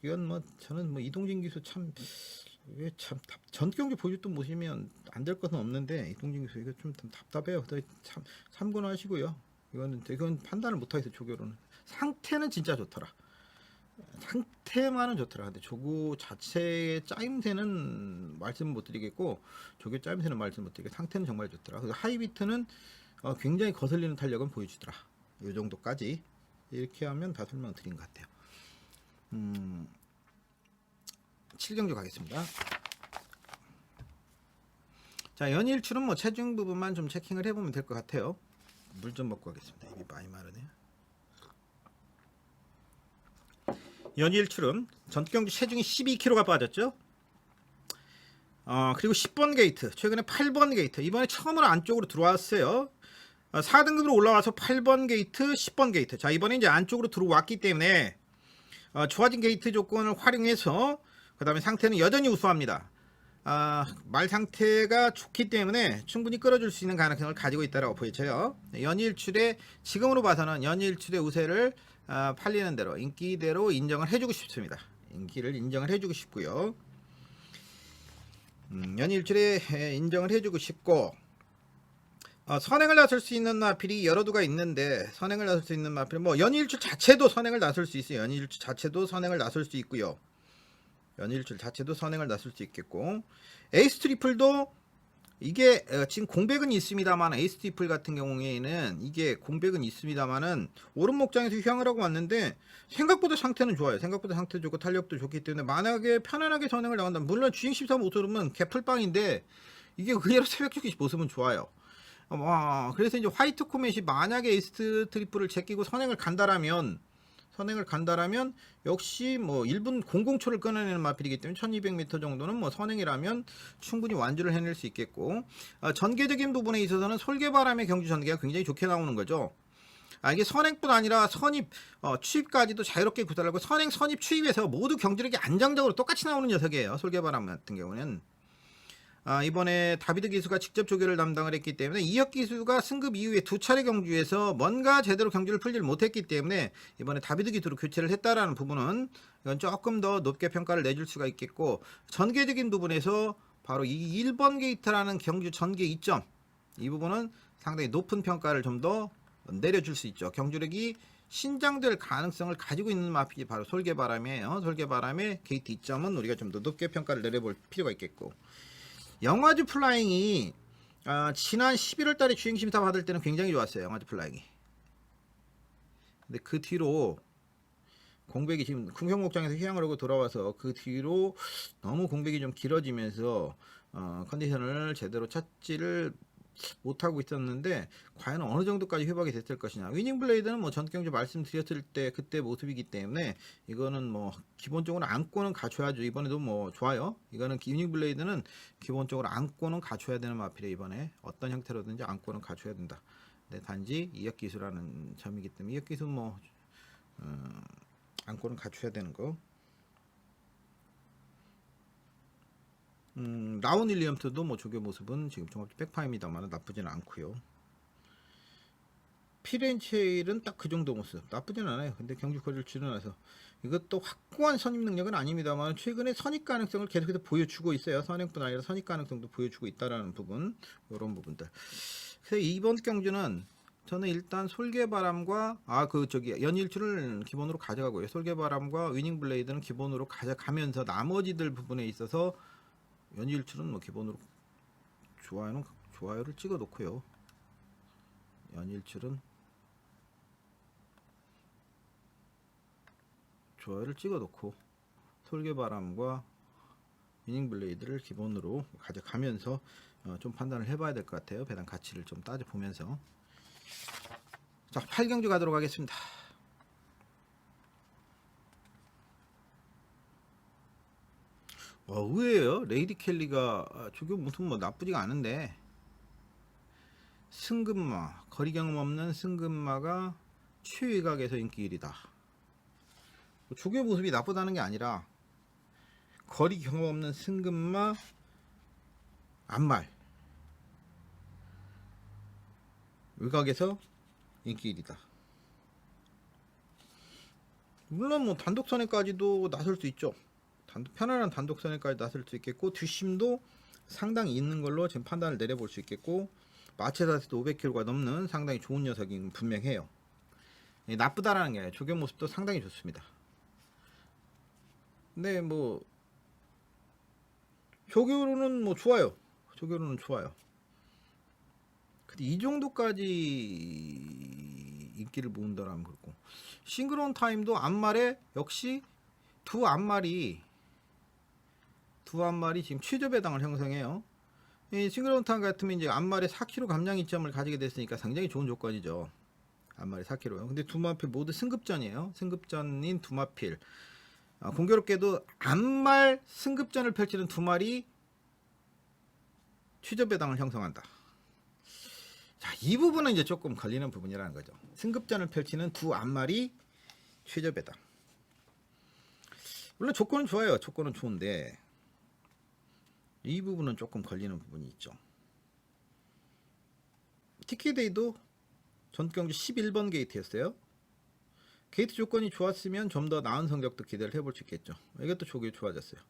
이건 뭐 저는 뭐 이동진 기수 참 전경주 보여줬던 모시면 안 될 것은 없는데, 이동진 기수 이거 좀 답답해요. 참 참고하시고요. 이건 판단을 못 하겠어요. 조교로는 상태는 진짜 좋더라. 상태만은 좋더라. 근데 조교 자체의 짜임새는 말씀 못 드리겠고, 조교 짜임새는 말씀 못 드리겠고, 상태는 정말 좋더라. 그래서 하이비트는 굉장히 거슬리는 탄력은 보여주더라. 이 정도까지 이렇게 하면 다 설명 드린 것 같아요. 7경주 가겠습니다. 자, 연일출은 뭐 체중 부분만 좀 체킹을 해보면 될 것 같아요. 물 좀 먹고 가겠습니다. 입이 많이 마르네요. 연일출은 전경주 체중이 12kg가 빠졌죠. 그리고 10번 게이트, 최근에 8번 게이트, 이번에 처음으로 안쪽으로 들어왔어요. 4등급으로 올라와서 8번 게이트, 10번 게이트. 자, 이번에 이제 안쪽으로 들어왔기 때문에 좋아진 게이트 조건을 활용해서, 그 다음에 상태는 여전히 우수합니다. 말 상태가 좋기 때문에 충분히 끌어줄 수 있는 가능성을 가지고 있다고 보여져요. 연일출의 지금으로 봐서는 연일출의 우세를 팔리는 대로 인기대로 인정을 해주고 싶습니다. 인기를 인정을 해주고 싶고요. 연일출에 인정을 해주고 싶고, 선행을 나설 수 있는 마필이 여러 두가 있는데, 선행을 나설 수 있는 마필, 뭐 연일출 자체도 선행을 나설 수 있어요. 연일출 자체도 선행을 나설 수 있고요. 연일출 자체도 선행을 나설 수 있겠고, 에이스 트리플도 이게 지금 공백은 있습니다만, 에이스 트리플 같은 경우에는 이게 공백은 있습니다만은 오른 목장에서 휴양을 하고 왔는데 생각보다 상태는 좋아요. 생각보다 상태 좋고 탄력도 좋기 때문에 만약에 편안하게 선행을 나간다면, 물론 주행 13 모습은 개풀빵인데 이게 의외로 새벽적인 모습은 좋아요. 그래서 이제 화이트 코멧이 만약에 에이스 트리플을 제끼고 선행을 간다라면 역시 뭐 1분 00초를 끊어내는 마필이기 때문에 1200m 정도는 뭐 선행이라면 충분히 완주를 해낼 수 있겠고, 전개적인 부분에 있어서는 솔개바람의 경주 전개가 굉장히 좋게 나오는 거죠. 이게 선행뿐 아니라 선입, 추입까지도 자유롭게 구사하고, 선행, 선입, 추입에서 모두 경주력이 안정적으로 똑같이 나오는 녀석이에요. 솔개바람 같은 경우는. 이번에 다비드 기수가 직접 조교를 담당을 했기 때문에 이혁 기수가 승급 이후에 두 차례 경주에서 뭔가 제대로 경주를 풀지를 못했기 때문에 이번에 다비드 기수로 교체를 했다라는 부분은 이건 조금 더 높게 평가를 내줄 수가 있겠고, 전개적인 부분에서 바로 이 1번 게이트라는 경주 전개 이점, 이 부분은 상당히 높은 평가를 좀 더 내려줄 수 있죠. 경주력이 신장될 가능성을 가지고 있는 마필이 바로 솔개바람이에요. 솔개바람의 게이트 이점은 우리가 좀 더 높게 평가를 내려볼 필요가 있겠고, 영화주 플라잉이 지난 11월 달에 주행심사 받을 때는 굉장히 좋았어요. 영화주 플라잉이. 근데 그 뒤로 공백이 지금 궁평목장에서 휴양을 하고 돌아와서 그 뒤로 너무 공백이 좀 길어지면서 컨디션을 제대로 찾지를 못하고 있었는데, 과연 어느 정도까지 회복이 됐을 것이냐. 위닝 블레이드는 뭐 전경주 말씀드렸을 때 그때 모습이기 때문에 이거는 뭐 기본적으로 안고는 갖춰야죠. 이번에도 뭐 좋아요. 이거는 위닝 블레이드는 기본적으로 안고는 갖춰야 되는 마필에 이번에 어떤 형태로든지 안고는 갖춰야 된다. 근데 단지 이역 기수라는 점이기 때문에 이역 기수 뭐 안고는 갖춰야 되는 거. 라운 윌리엄스도 뭐 조교 모습은 지금 종합 백파입니다만 나쁘지는 않고요. 피렌체일은 딱 그 정도 모습 나쁘진 않아요. 근데 경주 거리를 줄여놔서 이것도 확고한 선입 능력은 아닙니다만 최근에 선입 가능성을 계속해서 보여주고 있어요. 선행뿐 아니라 선입 가능성도 보여주고 있다라는 부분, 이런 부분들. 그래서 이번 경주는 저는 일단 솔개바람과 연일주를 기본으로 가져가고요. 솔개바람과 위닝 블레이드는 기본으로 가져가면서 나머지들 부분에 있어서 연일출은 뭐 기본으로 좋아요를 찍어 놓고요. 연일출은 좋아요를 찍어 놓고 솔개바람과 위닝 블레이드를 기본으로 가져가면서 좀 판단을 해봐야 될 것 같아요. 배당 가치를 좀 따져보면서. 자, 8경주 가도록 하겠습니다. 의외예요. 레이디 켈리가 조교 무슨 뭐 나쁘지가 않은데, 승급마, 거리 경험 없는 승급마가 최위각에서 인기 1위다. 조교 모습이 나쁘다는 게 아니라 거리 경험 없는 승급마 안말 외곽에서 인기 1위다. 물론 뭐 단독선에까지도 나설 수 있죠. 편안한 단독선에까지 나설 수 있겠고, 뒷심도 상당히 있는 걸로 지금 판단을 내려볼 수 있겠고, 마체 자세도 500kg가 넘는 상당히 좋은 녀석인 분명해요. 나쁘다라는 게 아니라 조교 모습도 상당히 좋습니다. 근데 뭐 조교로는 뭐 좋아요. 조교로는 좋아요. 근데 이 정도까지 인기를 모은다라면 그렇고, 싱그러운 타임도 앞말에 역시 두 앞말이 지금 최저 배당을 형성해요. 이 싱그러운 타임 같으면 이제 앞말에 4kg 감량 이점을 가지게 됐으니까 상당히 좋은 조건이죠. 앞말에 4kg요. 근데 두 마필 모두 승급전이에요. 승급전인 두 마필. 공교롭게도 앞말 승급전을 펼치는 두 마리 최저 배당을 형성한다. 자, 이 부분은 이제 조금 걸리는 부분이라는 거죠. 승급전을 펼치는 두 앞말이 최저 배당. 물론 조건은 좋아요. 조건은 좋은데 이 부분은 조금 걸리는 부분이 있죠. TK데이도 전경주 11번 게이트였어요. 게이트 조건이 좋았으면 좀 더 나은 성적도 기대를 해볼 수 있겠죠. 이것도 조기 좋아졌어요.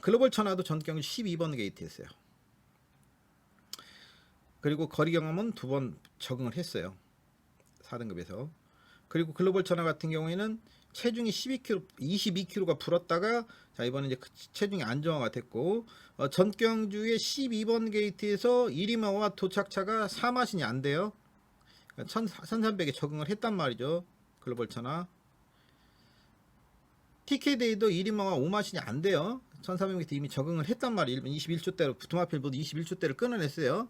글로벌 천하도 전경주 12번 게이트였어요. 그리고 거리 경험은 2번 적응을 했어요. 4등급에서. 그리고 글로벌 천하 같은 경우에는 체중이 22kg가 불었다가, 자, 이번에 이제 체중이 안정화가 됐고, 전경주의 12번 게이트에서 이리마와 도착차가 4마신이 안 돼요. 1300에 적응을 했단 말이죠. 글로벌 천하. TK데이도 이리마와 5마신이 안 돼요. 1400m 이미 적응을 했단 말이에요. 21초대로, 두마필보도 21초대를 끊어냈어요.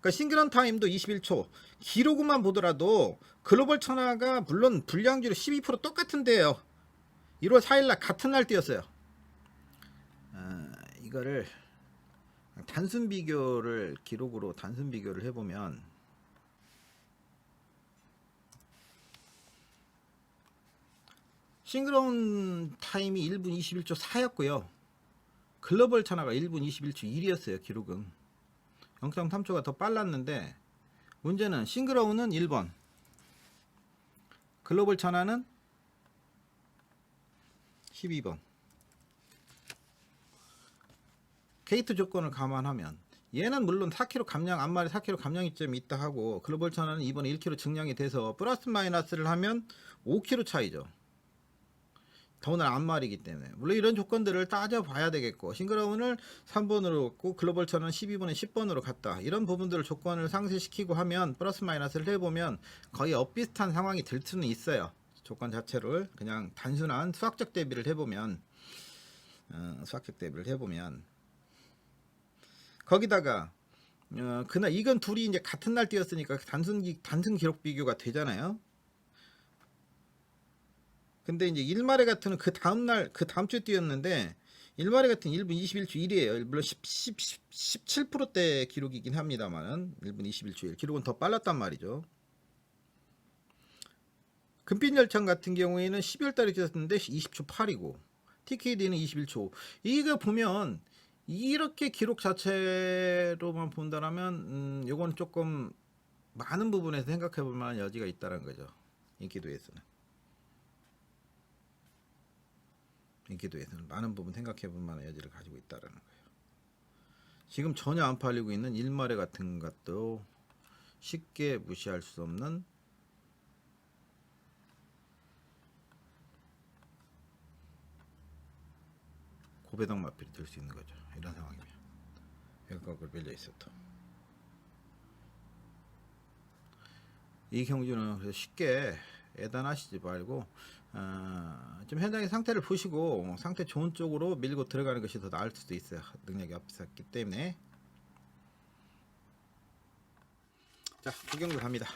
그러니까 싱글런 타임도 21초. 기록만 보더라도 글로벌 천하가 물론 불량주로 12% 똑같은데요. 1월 4일날 같은 날 뛰었어요. 이거를 단순 비교를, 기록으로 단순 비교를 해보면 싱글런 타임이 1분 21초 4였고요. 글로벌 천하가 1분 21초 1이었어요. 기록은 0.3초가 더 빨랐는데 문제는 싱그러운은 1번, 글로벌 천하는 12번. 게이트 조건을 감안하면 얘는 물론 4kg 감량, 앞말에 4kg 감량 이점이 있다 하고 글로벌 천하는 이번에 1kg 증량이 돼서 플러스 마이너스를 하면 5kg 차이죠. 더구나 앞말이기 때문에 물론 이런 조건들을 따져봐야 되겠고, 싱그러운을 3번으로 갔고 글로벌 천하는 12번에 10번으로 갔다, 이런 부분들을 조건을 상쇄시키고 하면 플러스 마이너스를 해보면 거의 엇비슷한 상황이 될 수는 있어요. 조건 자체를 그냥 단순한 수학적 대비를 해보면 거기다가 그날 이건 둘이 이제 같은 날 뛰었으니까 단순 기록 비교가 되잖아요. 근데 이제 일마레 같은 그 다음날, 그 다음 주에 뛰었는데 일마레 같은 1분 21초 1이에요. 물론 17%대 기록이긴 합니다만 1분 21초 1 기록은 더 빨랐단 말이죠. 금빛 열창 같은 경우에는 12월 달에 뛰었는데 20초 8이고 TKD는 21초. 이거 보면 이렇게 기록 자체로만 본다면 요건 조금 많은 부분에서 생각해 볼 만한 여지가 있다는 거죠. 인기도에서는 많은 부분 생각해 볼 만한 여지를 가지고 있다는 거예요. 지금 전혀 안 팔리고 있는 일마레 같은 것도 쉽게 무시할 수 없는 고배당 마필이 될 수 있는 거죠. 이런 상황이면 외곽을 밀려 있어도 이 경주는 그래서 쉽게 애단하시지 말고 좀 현장의 상태를 보시고 상태 좋은 쪽으로 밀고 들어가는 것이 더 나을 수도 있어요. 능력이 앞섰기 때문에. 자, 구경도 갑니다.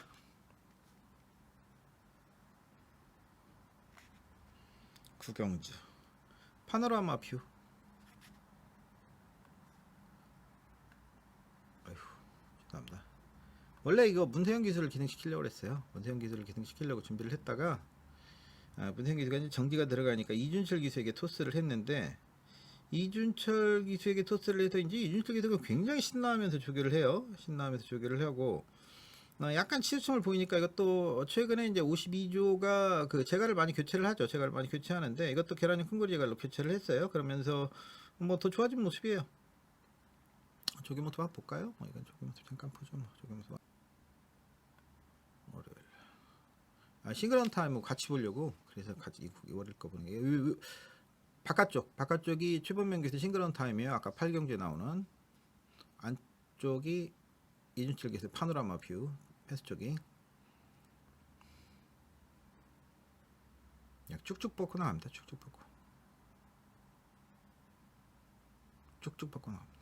구경주 파노라마 뷰. 아휴, 죄송합니다. 원래 이거 문세영 기술을 기능시키려고 했어요. 문세영 기술을 기능시키려고 준비를 했다가 문세영 기술이 정지가 들어가니까 이준철 기수에게 토스를 했는데, 이준철 기수에게 토스를 해서 이제 이준철 기수가 굉장히 신나하면서 조교를 해요. 신나하면서 조교를 하고 약간 치우침을 보이니까 이것도 최근에 이제 52조가 그 재갈을 많이 교체를 하죠. 재갈을 많이 교체하는데 이것도 계란형 큰거리 재갈로 교체를 했어요. 그러면서 뭐 더 좋아진 모습이에요. 조교 모습 한번 볼까요? 이건 조교 모습 잠깐 보죠. 조교 모습. 싱글런 타임 같이 보려고 그래서 같이 월요일 거 보는 게 바깥쪽이 최범명기에서 싱글런 타임이에요. 아까 8경주에 나오는. 안쪽이 이준철기에서 파노라마 뷰 패스 쪽이 그냥 쭉쭉 뻗고 나갑니다. 쭉쭉 뻗고 나갑니다.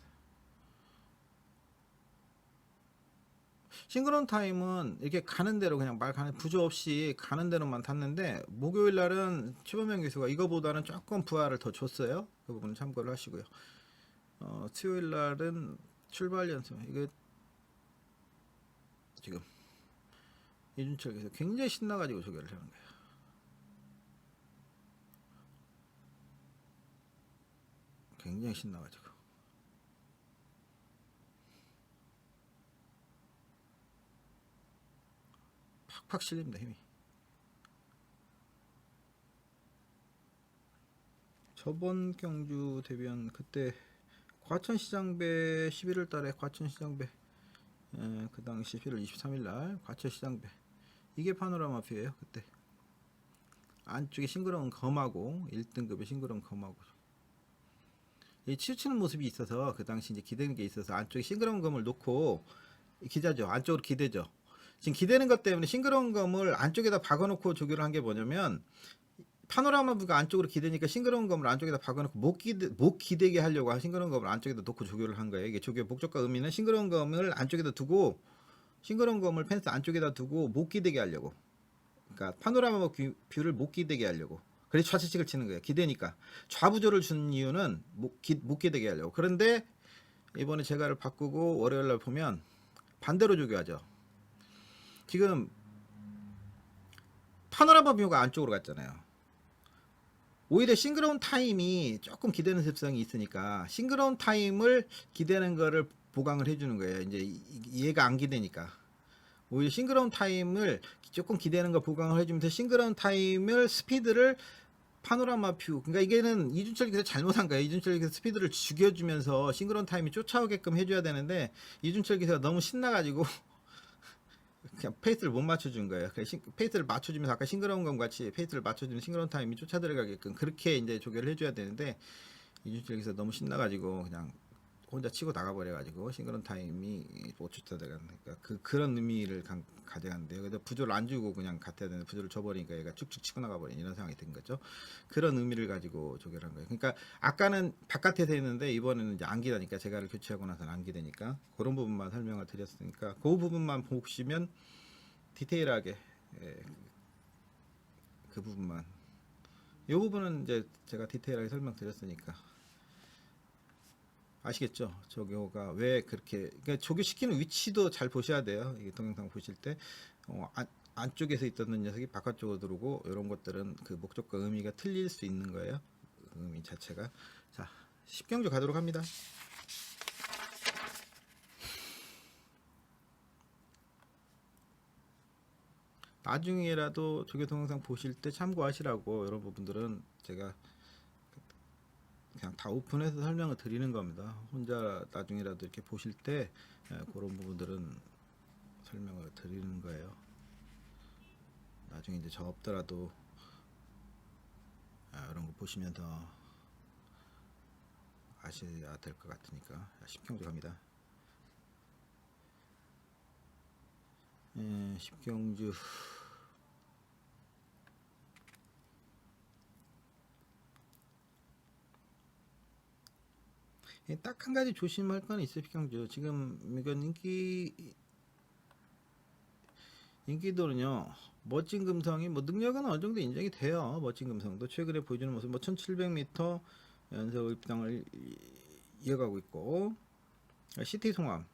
싱그런 타임은 이렇게 가는 대로 그냥 부조 없이 가는 대로만 탔는데, 목요일 날은 최범영 기수가 이거보다는 조금 부하를 더 줬어요. 그 부분은 참고를 하시고요. 수요일 날은 출발 연습, 이거 지금 이준철 기수 굉장히 신나가지고 조교를 하는 거예요. 굉장히 신나가지고 팍팍 실립니다. 힘이. 저번 경주 대변 그때 과천시장배 11월 달에 과천시장배 그 당시 11월 23일 날 과천시장배 이게 파노라마 뷰예요. 그때 안쪽에 싱그러운 검하고 1등급의 싱그러운 검하고 이 치우치는 모습이 있어서 그 당시 이제 기대는 게 있어서 안쪽에 싱그러운 검을 놓고 기자죠. 안쪽으로 기대죠. 지금 기대는 것 때문에 싱그러운 검을 안쪽에다 박아놓고 조교를 한 게 뭐냐면, 파노라마 뷰가 안쪽으로 기대니까 싱그러운 검을 안쪽에다 박아놓고 못 기대게 하려고 싱그러운 검을 안쪽에다 놓고 조교를 한 거예요. 이게 조교의 목적과 의미는 싱그러운 검을 안쪽에다 두고, 싱그러운 검을 펜스 안쪽에다 두고 못 기대게 하려고. 그러니까 파노라마 뷰를 못 기대게 하려고. 그래서 좌측식을 치는 거예요. 기대니까. 좌부조를 준 이유는 못 기대게 하려고. 그런데 이번에 제가를 바꾸고 월요일날 보면 반대로 조교하죠. 지금 파노라마 뷰가 안쪽으로 갔잖아요. 오히려 싱그러운 타임이 조금 기대는 습성이 있으니까 싱그러운 타임을 기대는 거를 보강을 해주는 거예요. 이제 얘가 안 기대니까 오히려 싱그러운 타임을 조금 기대는 거 보강을 해주면서 싱그러운 타임을 스피드를 파노라마 뷰. 그러니까 이게는 이준철 기사 잘못한 거예요. 이준철 기사 스피드를 죽여주면서 싱그러운 타임이 쫓아오게끔 해줘야 되는데 이준철 기사가 너무 신나가지고 그냥 페이스를 못 맞춰준 거예요. 페이스를 맞춰주면서 아까 싱그러운 것 같이 페이스를 맞춰주면 싱그러운 타임이 쫓아 들어가게끔 그렇게 이제 조결을 해줘야 되는데 이준철 기사 너무 신나가지고 그냥 혼자 치고 나가버려가지고 싱그러운 타임이 못 쫓아 들어가는 그러니까 그런 의미를 가져갔는데요. 그래서 부조를 안 주고 그냥 갔어야 되는데 부조를 줘버리니까 얘가 쭉쭉 치고 나가버린 이런 상황이 된 거죠. 그런 의미를 가지고 조결한 거예요. 그러니까 아까는 바깥에서 했는데 이번에는 이제 안기다니까 제가를 교체하고 나서는 안기다니까 그런 부분만 설명을 드렸으니까 그 부분만 보시면 디테일하게 그 부분만 이 부분은 이제 제가 디테일하게 설명드렸으니까 아시겠죠? 조교가 왜 그렇게 그러니까 조교시키는 위치도 잘 보셔야 돼요. 이게 동영상 보실 때 안쪽에서 있던 녀석이 바깥쪽으로 들어오고 이런 것들은 그 목적과 의미가 틀릴 수 있는 거예요. 의미 자체가. 자, 10경주 가도록 합니다. 나중에라도 조교 동영상 보실 때 참고하시라고 이런 부분들은 제가 그냥 다 오픈해서 설명을 드리는 겁니다. 혼자 나중에라도 이렇게 보실 때 그런 부분들은 설명을 드리는 거예요. 나중에 이제 저 없더라도 이런 거 보시면서 아셔야 될 것 같으니까 10경주 갑니다. 10경주 딱 한 가지 조심할 건 있어요. 10경주 지금 이건 인기도는요. 멋진 금성이 뭐 능력은 어느 정도 인정이 돼요. 멋진 금성도 최근에 보여주는 모습 뭐 1700m 연속 입당을 이어가고 있고 시티 송암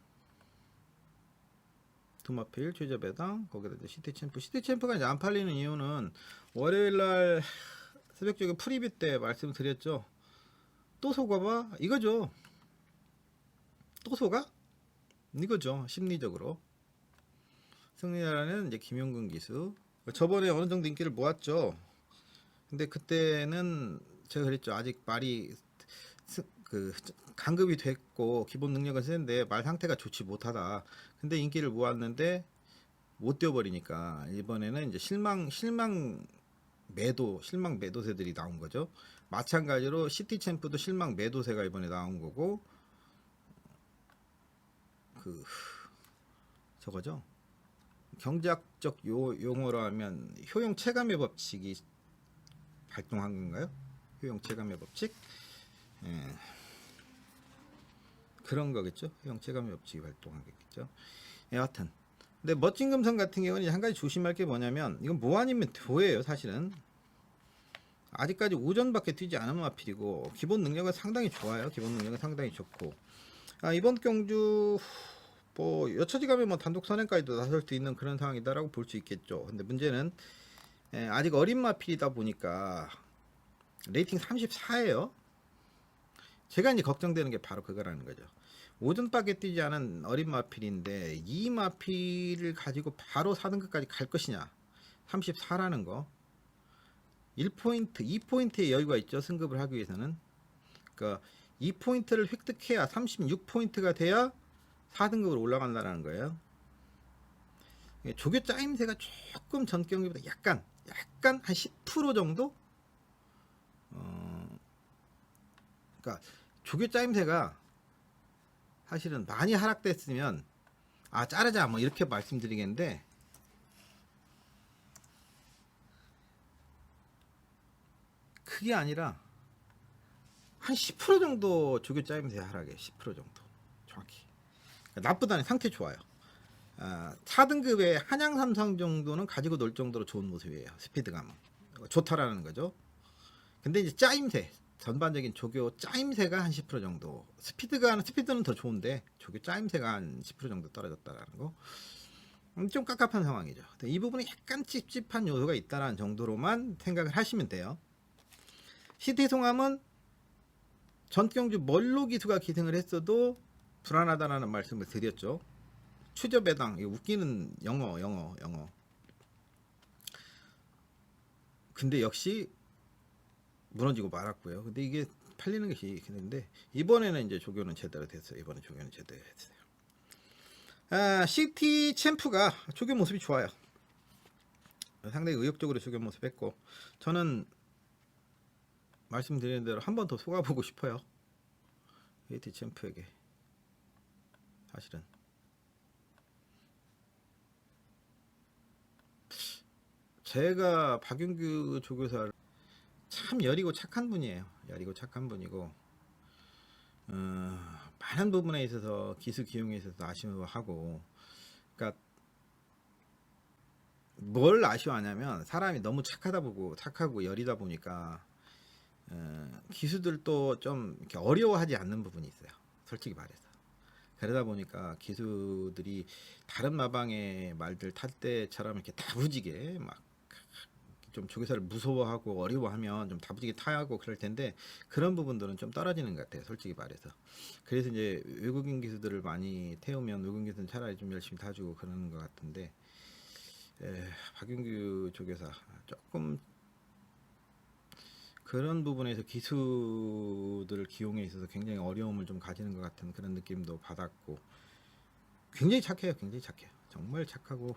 두마필 최저배당 거기다 이제 시티 챔프가 이제 안 팔리는 이유는 월요일날 새벽 쪽에 프리뷰 때 말씀드렸죠. 또 속아봐 이거죠. 또 속아? 이거죠. 심리적으로 승리하라는 이제 김용근 기수 저번에 어느 정도 인기를 모았죠. 근데 그때는 제가 그랬죠. 아직 말이 그 강급이 됐고 기본 능력은 세는데 말 상태가 좋지 못하다. 근데 인기를 모았는데 못 뛰어버리니까 이번에는 이제 실망 매도세들이 나온 거죠. 마찬가지로 시티 챔프도 실망 매도세가 이번에 나온 거고 그 저거죠. 경제학적 용어로 하면 효용 체감의 법칙이 발동한 건가요? 효용 체감의 법칙? 예. 그런 거겠죠. 효용 체감의 법칙이 발동한 거겠죠. 여하튼 근데 멋진 금성 같은 경우는 한 가지 조심할 게 뭐냐면 이건 뭐 아니면 도예요. 사실은 아직까지 오전밖에 뛰지 않은 마필이고 기본 능력은 상당히 좋아요. 기본 능력은 상당히 좋고 이번 경주 뭐 여차지 가면 뭐 단독 선행까지도 나설 수 있는 그런 상황이다라고 볼 수 있겠죠. 근데 문제는 아직 어린 마필이다 보니까 레이팅 34예요. 제가 이제 걱정되는 게 바로 그거라는 거죠. 오전밖에 뛰지 않은 어린 마필인데 이 마필을 가지고 바로 4등급까지 갈 것이냐 34라는 거 1포인트 2포인트의 여유가 있죠. 승급을 하기 위해서는 그러니까 2포인트를 획득해야 36포인트가 돼야 4등급으로 올라간다는 거예요. 조교 짜임새가 조금 전 경기보다 약간 한 10% 정도 그러니까 조교 짜임새가 사실은 많이 하락됐으면 자르자 뭐 이렇게 말씀드리겠는데 그게 아니라 한 10% 정도 조교 짜임새 하락에 10% 정도 정확히 나쁘다는 상태 좋아요. 4등급의 한양 삼성 정도는 가지고 놀 정도로 좋은 모습이에요. 스피드감은 좋다라는 거죠. 근데 이제 짜임새 전반적인 조교 짜임새가 한 10% 정도 스피드는 더 좋은데 조교 짜임새가 한 10% 정도 떨어졌다라는 거. 좀 깝깝한 상황이죠. 이 부분에 약간 찝찝한 요소가 있다는 정도로만 생각을 하시면 돼요. 시태송함은 전경주 멀로 기수가 기승을 했어도 불안하다라는 말씀을 드렸죠. 추저배당, 웃기는 영어. 근데 역시 무너지고 말았고요. 근데 이게 팔리는 것이 있는데 이번에는 이제 조교는 제대로 됐어요. 시티 챔프가 조교 모습이 좋아요. 상당히 의욕적으로 조교 모습했고 저는 말씀드리는 대로 한 번 더 속아보고 싶어요. 시티 챔프에게 사실은 제가 박윤규 조교사를 참 여리고 착한 분이에요. 여리고 착한 분이고 많은 부분에 있어서 기수 기용에 있어서 아쉬워하고 그러니까 뭘 아쉬워하냐면 사람이 너무 착하고 여리다 보니까 기수들도 좀 이렇게 어려워하지 않는 부분이 있어요. 솔직히 말해서. 그러다 보니까 기수들이 다른 마방의 말들 탈 때처럼 이렇게 다부지게 막 좀 조교사를 무서워하고 어려워하면 좀 다부지게 타하고 그럴 텐데 그런 부분들은 좀 떨어지는 것 같아요. 솔직히 말해서. 그래서 이제 외국인 기수들을 많이 태우면 외국인 기수는 차라리 좀 열심히 타주고 그러는 것 같은데 박윤규 조교사 조금 그런 부분에서 기수들 기용에 있어서 굉장히 어려움을 좀 가지는 것 같은 그런 느낌도 받았고 굉장히 착해요. 정말 착하고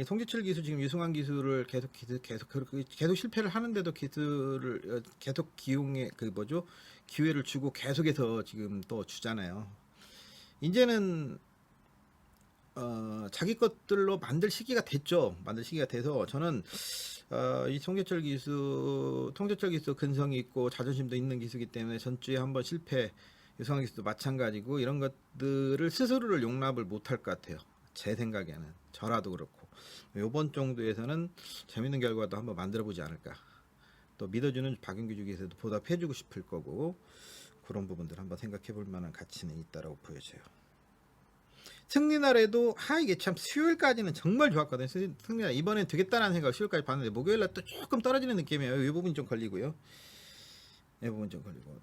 송지철 기수 지금 유승환 기수를 계속 실패를 하는데도 기수를 계속 기용에 기회를 주고 계속해서 지금 또 주잖아요. 이제는 자기 것들로 만들 시기가 됐죠. 만들 시기가 돼서 저는 이 송재철 기수 근성이 있고 자존심도 있는 기수이기 때문에 전주에 한번 실패, 유승환 기수도 마찬가지고 이런 것들을 스스로를 용납을 못할 것 같아요. 제 생각에는 저라도 그렇고 이번 정도에서는 재밌는 결과도 한번 만들어보지 않을까. 또 믿어주는 박윤규 주기에서도 보답해주고 싶을 거고 그런 부분들 한번 생각해볼 만한 가치는 있다라고 보여져요. 승리날에도 이게 참 수요일까지는 정말 좋았거든요. 승리날 이번엔 되겠다라는 생각을 수요일까지 봤는데 목요일날 또 조금 떨어지는 느낌이에요. 이 부분이 좀 걸리고요.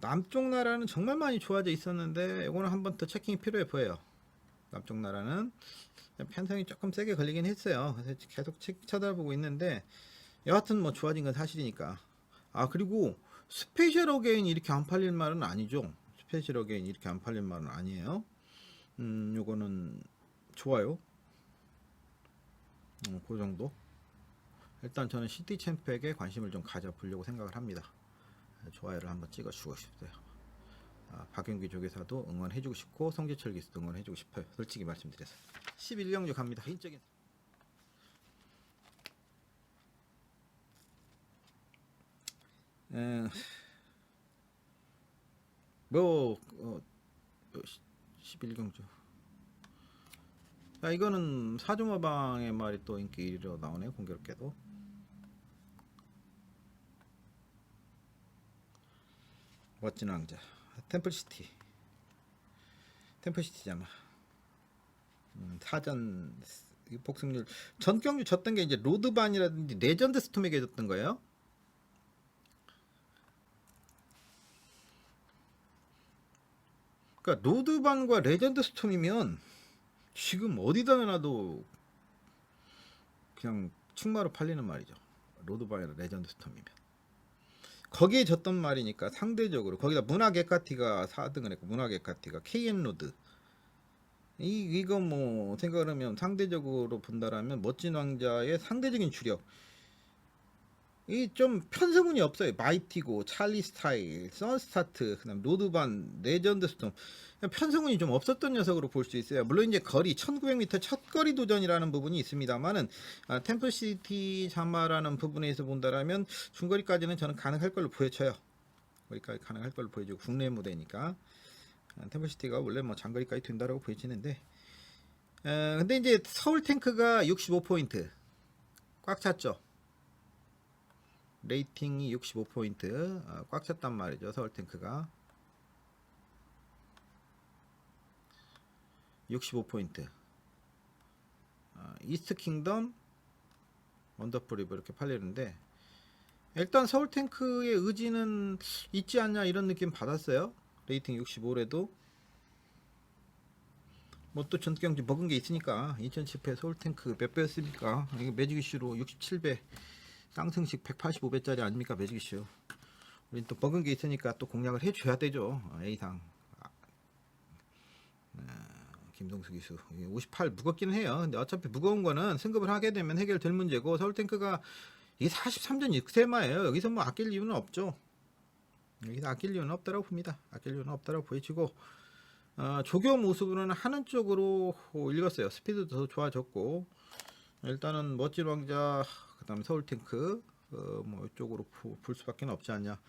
남쪽 나라는 정말 많이 좋아져 있었는데 이거는 한번 더 체킹이 필요해 보여요. 남쪽 나라는 편성이 조금 세게 걸리긴 했어요. 그래서 계속 쳐다보고 있는데 여하튼 뭐 좋아진 건 사실이니까. 그리고 스페셜 어게인 이렇게 안 팔릴 말은 아니죠. 스페셜 어게인 이렇게 안 팔릴 말은 아니에요. 요거는 좋아요. 그 정도. 일단 저는 시티 챔프에게 관심을 좀 가져보려고 생각을 합니다. 좋아요를 한번 찍어주고 싶어요. 박윤규 조교사도 응원해주고 싶고 송재철 기수도 응원해주고 싶어요. 솔직히 말씀드려서 11경주 갑니다. 개인적인 뭐 11경주 이거는 사주마방의 말이 또 인기 1위로 나오네요. 공교롭게도 멋진 왕자 템플시티잖아. 사전 복승률 전경주 졌던 게 이제 로드반이라든지 레전드 스톰에게 졌던 거예요. 그러니까 로드반과 레전드 스톰이면 지금 어디다 놔도 그냥 충마로 팔리는 말이죠. 로드반이나 레전드 스톰이면 거기에 졌던 말이니까 상대적으로 거기다 문화게카티가 4등을 했고 문화게카티가 KM로드 이거 뭐 생각을 하면 상대적으로 본다라면 멋진 왕자의 상대적인 주력 이 좀 편성운이 없어요. 마이티고 찰리 스타일 선스타트 그다음 로드반 레전드 스톰 편성운이 좀 없었던 녀석으로 볼 수 있어요. 물론 이제 거리 1900m 첫 거리 도전이라는 부분이 있습니다만은 템플시티 자마라는 부분에서 본다라면 중거리까지는 저는 가능할 걸로 보여져요. 거기까지 가능할 걸로 보여지고 국내 무대니까 템플시티가 원래 뭐 장거리까지 된다라고 보여지는데 근데 이제 서울 탱크가 65포인트 꽉 찼죠. 레이팅이 65포인트 꽉 찼단 말이죠. 서울 탱크가 65포인트 이스트 킹덤 언더프리브 이렇게 팔리는데, 일단 서울탱크의 의지는 있지 않냐 이런 느낌 받았어요. 레이팅 65래도 뭐 또 전경주 먹은 게 있으니까. 2010회 서울탱크 몇 배였습니까? 이게 매직 이슈로 67배, 상승식 185배짜리 아닙니까? 매직 이슈. 우린 또 먹은 게 있으니까 또 공략을 해줘야 되죠. A상. 김동수 기수 58 무겁기는 해요. 근데 어차피 무거운 거는 승급을 하게 되면 해결될 문제고, 서울탱크가 이게 43전 6세마예요. 여기서 뭐 아낄 이유는 없죠. 여기서 아낄 이유는 없다고 봅니다. 아낄 이유는 없다고 보이지고, 조교 모습으로는 하는 쪽으로 읽었어요. 스피드도 더 좋아졌고, 일단은 멋진 왕자, 그 다음에 서울탱크, 뭐 이쪽으로 볼 수밖에 없지 않냐.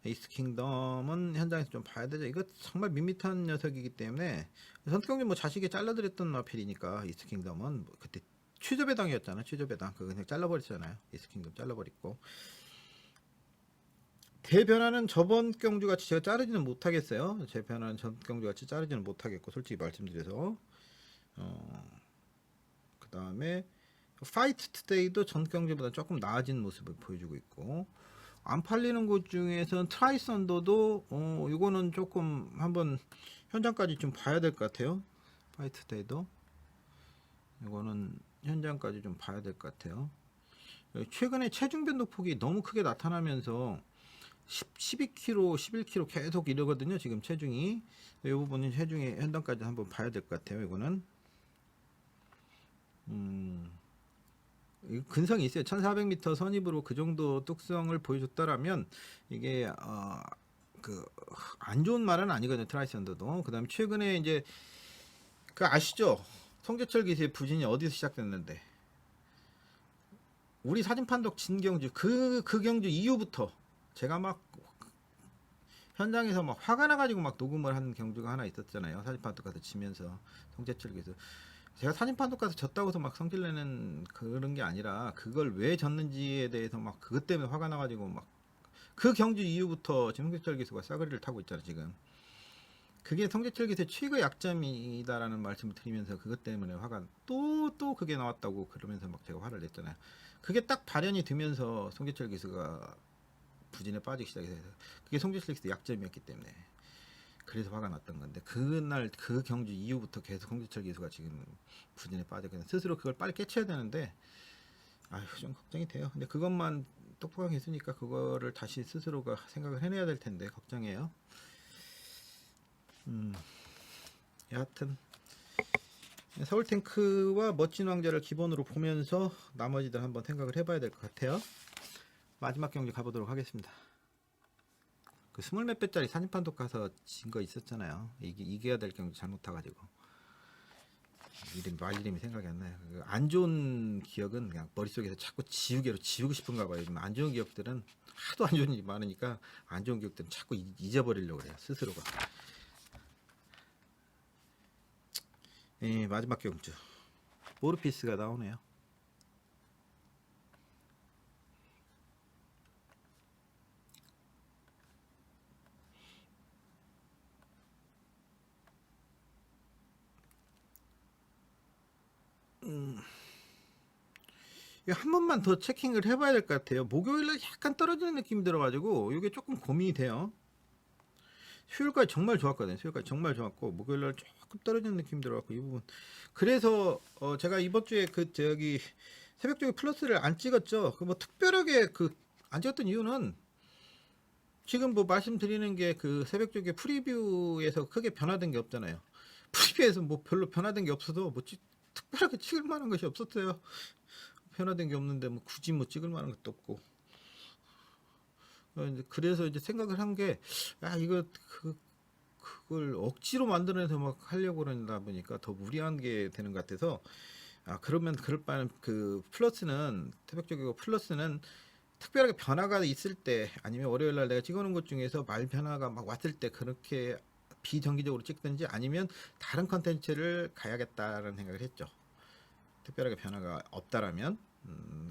에이스 킹덤은 현장에서 좀 봐야 되죠. 이거 정말 밋밋한 녀석이기 때문에, 선수경기 뭐 자식이 잘라드렸던 마필이니까. 이스 킹덤은 뭐 그때 취조배당이었잖아. 취조배당 그거 그냥 잘라버렸잖아요. 이스 킹덤 잘라버리고, 대변화는 저번 경주같이 제가 자르지는 못하겠어요. 제 변화는 전 경주같이 자르지는 못하겠고, 솔직히 말씀드려서. 그 다음에 파이트 투데이도 전 경주보다 조금 나아진 모습을 보여주고 있고, 안 팔리는 곳 중에서는 트라이썬더도 이거는 조금 한번 현장까지 좀 봐야 될 것 같아요. 파이트 투데이도 이거는 현장까지 좀 봐야 될 것 같아요. 최근에 체중 변동폭이 너무 크게 나타나면서 12kg, 11kg 계속 이러거든요. 지금 체중이. 이 부분은 체중의 현장까지 한번 봐야 될 것 같아요. 이거는 근성이 있어요. 1400m 선입으로 그 정도 뚝성을 보여줬다라면 이게 그 안 좋은 말은 아니거든요. 트라이선더도. 그다음에 최근에 이제 그 아시죠? 송재철 기수의 부진이 어디서 시작됐는데, 우리 사진판독 진경주 그 경주 이후부터 제가 막 현장에서 막 화가 나가지고 막 녹음을 한 경주가 하나 있었잖아요. 사진판독 가서 지면서 송재철 기수. 제가 사진판독 가서 졌다고 해서 막 성질내는 그런 게 아니라, 그걸 왜 졌는지에 대해서 막 그것 때문에 화가 나가지고 막 그 경주 이후부터 지금 송재철 기수가 싸그리를 타고 있잖아요. 지금 그게 송재철 기수의 최고 약점이다라는 말씀을 드리면서, 그것 때문에 화가 또 그게 나왔다고 그러면서 막 제가 화를 냈잖아요. 그게 딱 발현이 되면서 송재철 기수가 부진에 빠지기 시작해서, 그게 송재철 기수의 약점이었기 때문에 그래서 화가 났던 건데, 그날 그 경주 이후부터 계속 송재철 기수가 지금 부진에 빠졌거든요. 스스로 그걸 빨리 깨쳐야 되는데, 아휴 좀 걱정이 돼요. 근데 그것만 똑똑하게 있으니까 그거를 다시 스스로가 생각을 해내야 될 텐데 걱정이에요. 여하튼 서울탱크와 멋진 왕자를 기본으로 보면서 나머지들 한번 생각을 해봐야 될 것 같아요. 마지막 경기 가보도록 하겠습니다. 그 20몇 배짜리 사진판독 가서 진 거 있었잖아요. 이겨야 될 경기 잘못 타가지고 말 이름이 생각이 안 나요. 안 좋은 기억은 그냥 머릿속에서 자꾸 지우고 싶은가 봐요. 안 좋은 기억들은 하도 안 좋은 일이 많으니까, 안 좋은 기억들은 자꾸 잊어버리려고 그래요. 스스로가. 예, 마지막 경주 모르피스가 나오네요. 이거 한 번만 더 체킹을 해봐야 될 것 같아요. 목요일날 약간 떨어지는 느낌이 들어가지고 이게 조금 고민이 돼요. 수요일까지 정말 좋았거든요. 수요일까지 정말 좋았고, 목요일날 조금 떨어지는 느낌이 들어가고, 이 부분. 그래서 제가 이번 주에 그 저기 새벽 쪽에 플러스를 안 찍었죠. 그 뭐 특별하게 그 안 찍었던 이유는, 지금 뭐 말씀드리는 게 그 새벽 쪽에 프리뷰에서 크게 변화된 게 없잖아요. 프리뷰에서 뭐 별로 변화된 게 없어도 뭐 특별하게 찍을 만한 것이 없었어요. 변화된 게 없는데 뭐 굳이 뭐 찍을 만한 것도 없고. 그래서 이제 생각을 한 게, 이거 그걸 억지로 만들어내서 막 하려고 그러다 보니까 더 무리한 게 되는 것 같아서, 그러면 그럴 바에는 그 플러스는 태백적이고, 플러스는 특별하게 변화가 있을 때, 아니면 월요일날 내가 찍어놓은 것 중에서 말 변화가 막 왔을 때 그렇게 비정기적으로 찍든지, 아니면 다른 컨텐츠를 가야겠다라는 생각을 했죠. 특별하게 변화가 없다라면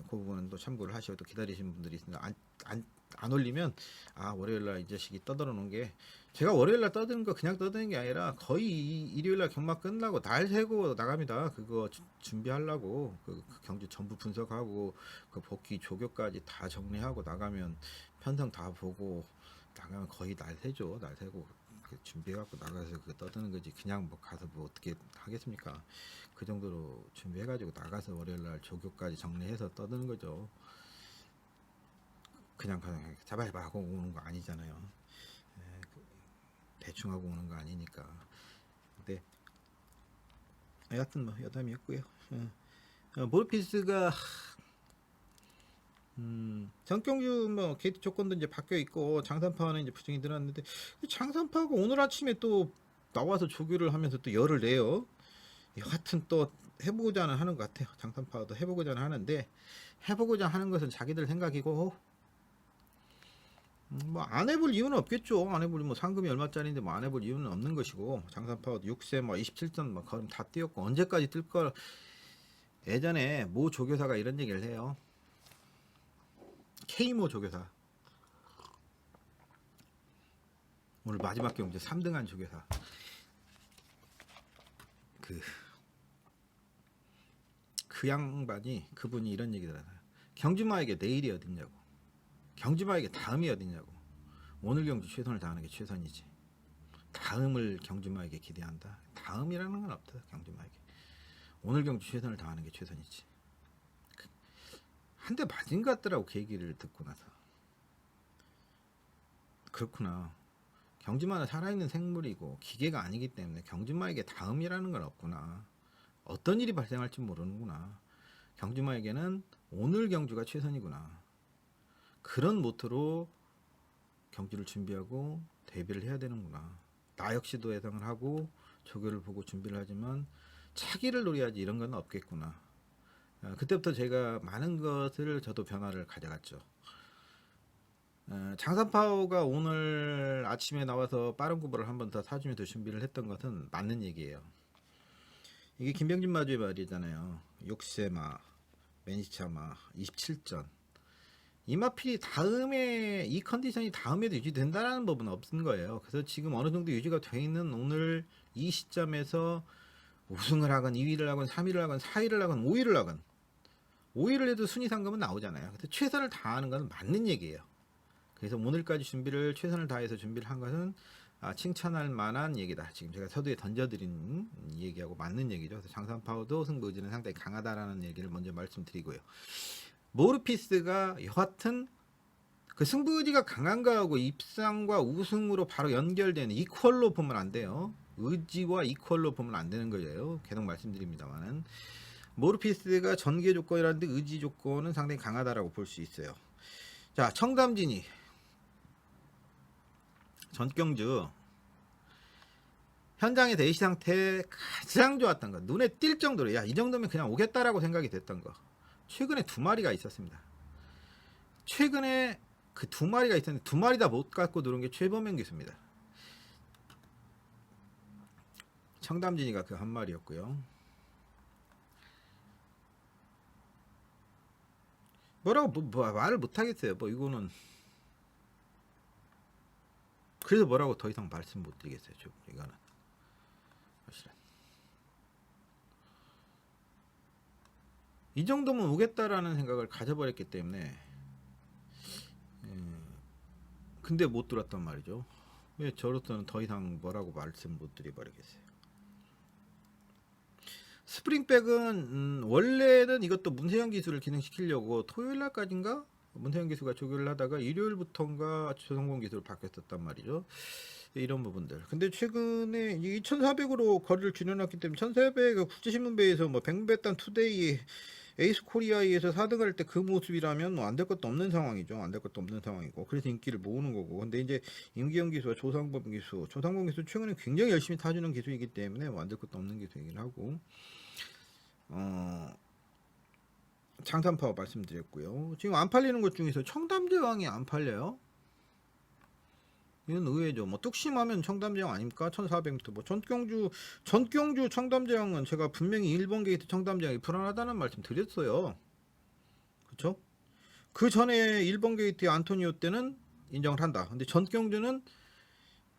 그 부분은 또 참고를 하시고 또 기다리시는 분들이 있습니다. 안 올리면 월요일날 이 자식이 떠들어 놓은 게 제가 월요일날 떠드는 거 그냥 떠드는 게 아니라 거의 일요일날 경마 끝나고 날 새고 나갑니다. 그거 준비하려고 그 경주 전부 분석하고 그 복귀 조교까지 다 정리하고 나가면 편성 다 보고 나가면 거의 날 새죠. 날 새고 준비해갖고 나가서 그 떠드는 거지 그냥 뭐 가서 뭐 어떻게 하겠습니까? 그 정도로 준비해가지고 나가서 월요일날 조교까지 정리해서 떠드는 거죠. 그냥 자발바 하고 오는 거 아니잖아요. 대충 하고 오는 거 아니니까. 근데 여하튼 뭐 여담이었고요. 모르피스가 전경주 뭐 게이트 조건도 이제 바뀌어 있고 장산파는 이제 부정이 들어왔는데 장산파가 오늘 아침에 또 나와서 조교를 하면서 또 열을 내요. 여하튼 또 해보고자 하는 것 같아요. 장산파도 해보고자 하는데 해보고자 하는 것은 자기들 생각이고 뭐 안 해볼 이유는 없겠죠. 안 해볼 뭐 상금이 얼마짜리인데 뭐 안 해볼 이유는 없는 것이고 장산파워 6세 뭐 27전 뭐 거의 다 뛰었고 언제까지 뜰 걸. 예전에 모 조교사가 이런 얘기를 해요. K모 조교사 오늘 마지막 경주 3등한 조교사 그 양반이 그분이 이런 얘기를 하잖아요. 경주마에게 내일이 어딨냐고 경주마에게 다음이 어딨냐고 오늘 경주 최선을 다하는 게 최선이지 다음을 경주마에게 기대한다. 다음이라는 건 없다. 경주마에게 오늘 경주 최선을 다하는 게 최선이지. 한 대 맞은 것 같더라고 그 얘기를 듣고 나서. 그렇구나. 경주마는 살아있는 생물이고 기계가 아니기 때문에 경주마에게 다음이라는 건 없구나. 어떤 일이 발생할지 모르는구나. 경주마에게는 오늘 경주가 최선이구나. 그런 모토로 경주를 준비하고 대비를 해야 되는구나. 나 역시도 예상을 하고 조교를 보고 준비를 하지만 차기를 노려야지 이런 건 없겠구나. 그때부터 제가 많은 것을 저도 변화를 가져갔죠. 장산파워가 오늘 아침에 나와서 빠른 구보를 한 번 더 사주면서 준비를 했던 것은 맞는 얘기예요. 이게 김병진 마주의 말이잖아요. 6세마, 매니차마, 27전. 이 마필이 다음에 이 컨디션이 다음에도 유지된다라는 법은 없는 거예요. 그래서 지금 어느 정도 유지가 돼 있는 오늘 이 시점에서 우승을 하건 2위를 하건 3위를 하건 4위를 하건 5위를 하건 5위를 해도 순위 상금은 나오잖아요. 그래서 최선을 다하는 건 맞는 얘기예요. 그래서 오늘까지 준비를 최선을 다해서 준비를 한 것은 칭찬할 만한 얘기다. 지금 제가 서두에 던져드린 얘기하고 맞는 얘기죠. 그래서 장산파워도 승부 의지는 상당히 강하다라는 얘기를 먼저 말씀드리고요. 모르피스가 여하튼 그 승부 의지가 강한 거하고 입상과 우승으로 바로 연결되는 이퀄로 보면 안 돼요. 의지와 이퀄로 보면 안 되는 거예요. 계속 말씀드립니다만은 모르피스가 전개 조건이라는데 의지 조건은 상당히 강하다라고 볼 수 있어요. 자, 청담진이 전경주 현장의 대시 상태 가장 좋았던 거, 눈에 띌 정도로 이 정도면 그냥 오겠다라고 생각이 됐던 거. 최근에 2마리가 있었습니다. 최근에 그 2마리가 있었는데 2마리 다 못 갖고 들어온 게 최범행 기수입니다. 청담진이가 그 한 마리였고요. 뭐라고 말을 못 하겠어요. 뭐 이거는 그래서 뭐라고 더 이상 말씀 못 드리겠어요. 이거는 사실은 이 정도면 오겠다라는 생각을 가져버렸기 때문에 근데 못 들었단 말이죠. 왜 저로서는 더 이상 뭐라고 말씀 못 드려버리겠어요. 스프링백은 원래는 이것도 문세영 기술을 기능시키려고 토요일날까지인가 문세영 기수가 조교를 하다가 일요일부터인가 조성공 기술을 바뀌었었단 말이죠. 이런 부분들. 근데 최근에 2,400으로 거리를 줄여놨기 때문에 1,400 국제신문배에서 뭐 백배단 투데이 에이스 코리아에서 4등할 때 그 모습이라면 뭐 안 될 것도 없는 상황이죠. 안 될 것도 없는 상황이고 그래서 인기를 모으는 거고. 근데 이제 임기영 기수와 조상범 기수, 조상범 기수 최근에 굉장히 열심히 타주는 기수이기 때문에 뭐 안 될 것도 없는 기수이긴 하고. 장산파워 말씀드렸고요. 지금 안 팔리는 것 중에서 청담대왕이 안 팔려요. 이건 의외죠. 뭐 뚝심하면 청담대왕 아닙니까? 1400m. 뭐 전경주 청담대왕은 제가 분명히 1번 게이트 청담대왕이 불안하다는 말씀 드렸어요. 그렇죠? 그 전에 1번 게이트 안토니오 때는 인정을 한다. 근데 전경주는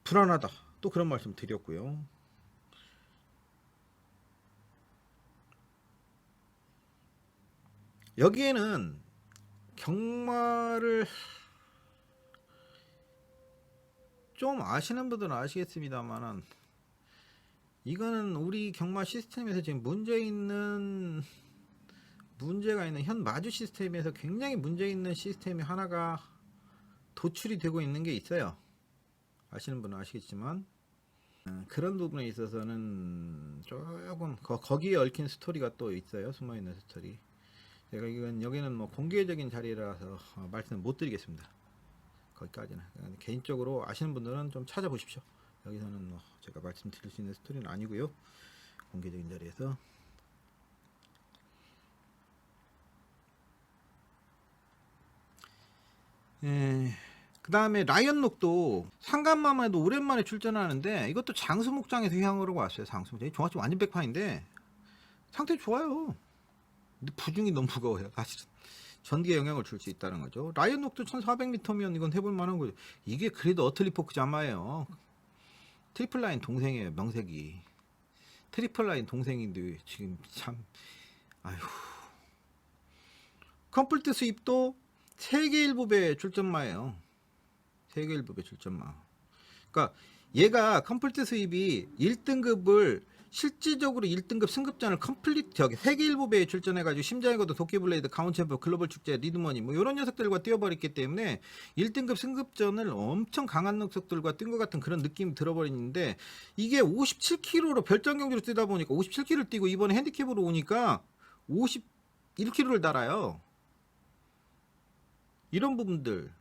불안하다. 또 그런 말씀 드렸고요. 여기에는 경마를 좀 아시는 분들은 아시겠습니다만은 이거는 우리 경마 시스템에서 지금 문제가 있는 현 마주 시스템에서 굉장히 문제 있는 시스템이 하나가 도출이 되고 있는 게 있어요. 아시는 분은 아시겠지만 그런 부분에 있어서는 조금 거기에 얽힌 스토리가 또 있어요. 숨어있는 스토리. 제가 이건 여기는 뭐 공개적인 자리라서 말씀을 못 드리겠습니다. 거기까지는 개인적으로 아시는 분들은 좀 찾아보십시오. 여기서는 뭐 제가 말씀드릴 수 있는 스토리는 아니고요. 공개적인 자리에서 그 다음에 라이언록도 상간마마에도 오랜만에 출전하는데 이것도 장수 목장에서 휴양을 하고 왔어요. 장수 목장 종합점 완전 백판인데 상태 좋아요. 근데 부중이 너무 무거워요. 사실은 전기에 영향을 줄 수 있다는 거죠. 라이언록도 1400m면 이건 해볼 만한 거죠. 이게 그래도 어틀리포크 자마예요. 트리플 라인 동생이에요. 명색이 트리플 라인 동생인데 지금 참 아휴. 컴플트 수입도 세계일보배 출전마예요. 세계일보배 출전마. 그러니까 얘가 컴플트 수입이 1등급을 실질적으로 1등급 승급전을 컴플리트 저기 세계일보배에 출전해가지고 심장의 거도 도끼블레이드 카운챔프 글로벌 축제 리드머니 뭐 이런 녀석들과 뛰어버렸기 때문에 1등급 승급전을 엄청 강한 녀석들과 뛴 것 같은 그런 느낌이 들어버리는데 이게 57km로 별장 경기로 뛰다 보니까 57km를 뛰고 이번에 핸디캡으로 오니까 51km를 달아요. 이런 부분들.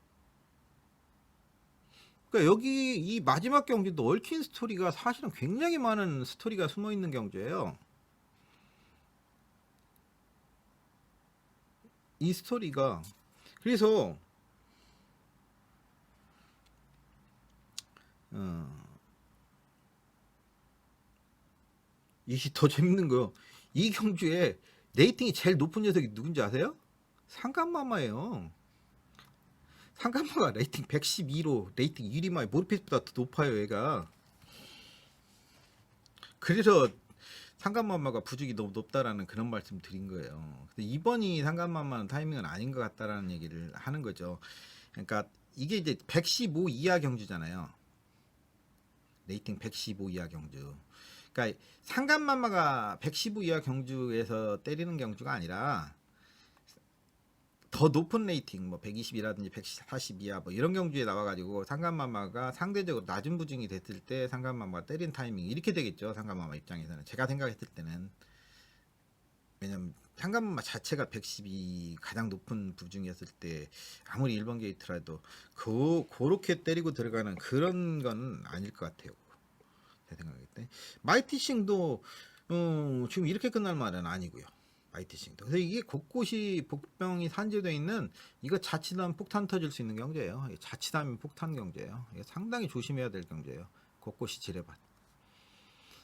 그러니까 여기 이 마지막 경기도 얽힌 스토리가 사실은 굉장히 많은 스토리가 숨어 있는 경주예요. 이 스토리가 그래서 이게 더 재밌는 거요. 이 경주에 레이팅이 제일 높은 녀석이 누군지 아세요? 상간마마예요. 상간마가 레이팅 112로 레이팅 1위마에 모르피스보다 더 높아요. 얘가. 그래서 상간마마가 부죽이 너무 높다라는 그런 말씀 드린 거예요. 근데 이번이 상간마마는 타이밍은 아닌 것 같다라는 얘기를 하는 거죠. 그러니까 이게 이제 115 이하 경주잖아요. 레이팅 115 이하 경주. 그러니까 상간마마가 115 이하 경주에서 때리는 경주가 아니라 더 높은 레이팅 뭐 120이라든지 140 이하 뭐 이런 경주에 나와가지고 상간마마가 상대적으로 낮은 부중이 됐을 때 상간마마가 때린 타이밍 이렇게 되겠죠. 상간마마 입장에서는 제가 생각했을 때는 왜냐면 상간마마 자체가 110이 가장 높은 부중이었을 때 아무리 1번 게이트라도 그렇게 때리고 들어가는 그런 건 아닐 것 같아요. 제 생각일 때 마이티싱도 지금 이렇게 끝날 말은 아니고요. 마이티싱도. 그래서 이게 곳곳이 복병이 산재되어 있는 이거 자칫하면 폭탄 터질 수 있는 경제예요. 자칫하면 폭탄 경제예요. 이게 상당히 조심해야 될 경제예요. 곳곳이 지뢰밭.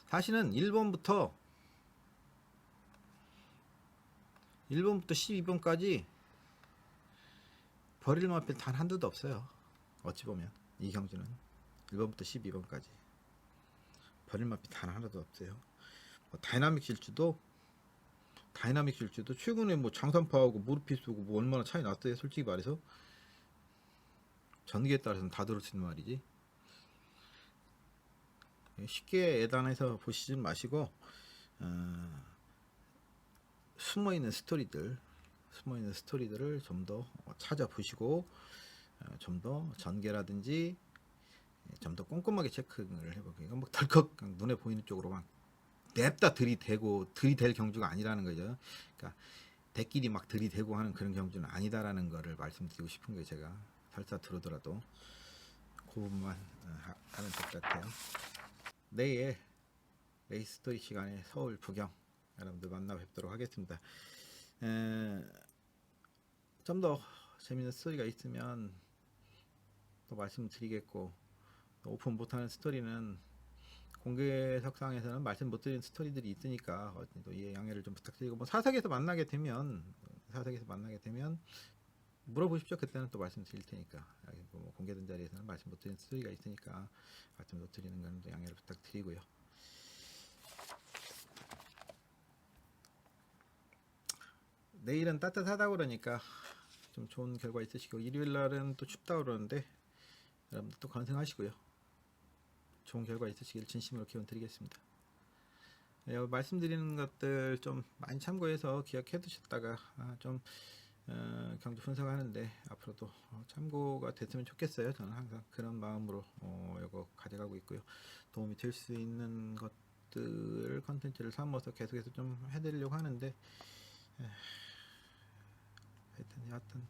사실은 1번부터 12번까지 버릴 만한 단 한두도 없어요. 어찌 보면 이 경주는 1번부터 12번까지 버릴 만한 단 하나도 없어요. 다이나믹 질주도 최근에 뭐 장산파하고 모르피스하고 뭐 얼마나 차이 났어요. 솔직히 말해서 전기에 따라서는 다 들을 수 있는 말이지. 쉽게 예단해서 보시지 마시고 숨어있는 스토리들을 좀 더 찾아보시고 좀 더 전개라든지 좀 더 꼼꼼하게 체크를 해보세요. 뭐 덜컥 눈에 보이는 쪽으로만 냅다 들이댈 경주가 아니라는 거죠. 그러니까 대끼리 막 들이대고 하는 그런 경주는 아니다라는 거를 말씀드리고 싶은 거예요. 제가 설사 들어더라도 그 부분만 하면 될 것 같아요. 내일 레이스토리 시간에 서울 부경 여러분들 만나 뵙도록 하겠습니다. 좀 더 재밌는 스토리가 있으면 또 말씀드리겠고 오픈 못하는 스토리는 공개석상에서는 말씀 못 드리는 스토리들이 있으니까 또 이해 양해를 좀 부탁드리고, 뭐 사석에서 만나게 되면 물어보십시오. 그때는 또 말씀드릴 테니까. 뭐 공개된 자리에서는 말씀 못 드리는 스토리가 있으니까 말씀 못 드리는 건 양해를 부탁드리고요. 내일은 따뜻하다고 그러니까 좀 좋은 결과 있으시고, 일요일 날은 또 춥다고 그러는데 여러분들 또 건승하시고요. 좋은 결과 있으시길 진심으로 기원 드리겠습니다. 말씀드리는 것들 좀 많이 참고해서 기억해 두셨다가 좀 경주 분석하는데 앞으로도 참고가 됐으면 좋겠어요. 저는 항상 그런 마음으로 이거 가져가고 있고요. 도움이 될 수 있는 것들 컨텐츠를 삼아서 계속해서 좀 해드리려고 하는데, 하여튼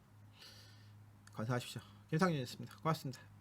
건승하십시오. 김상준이었습니다. 고맙습니다.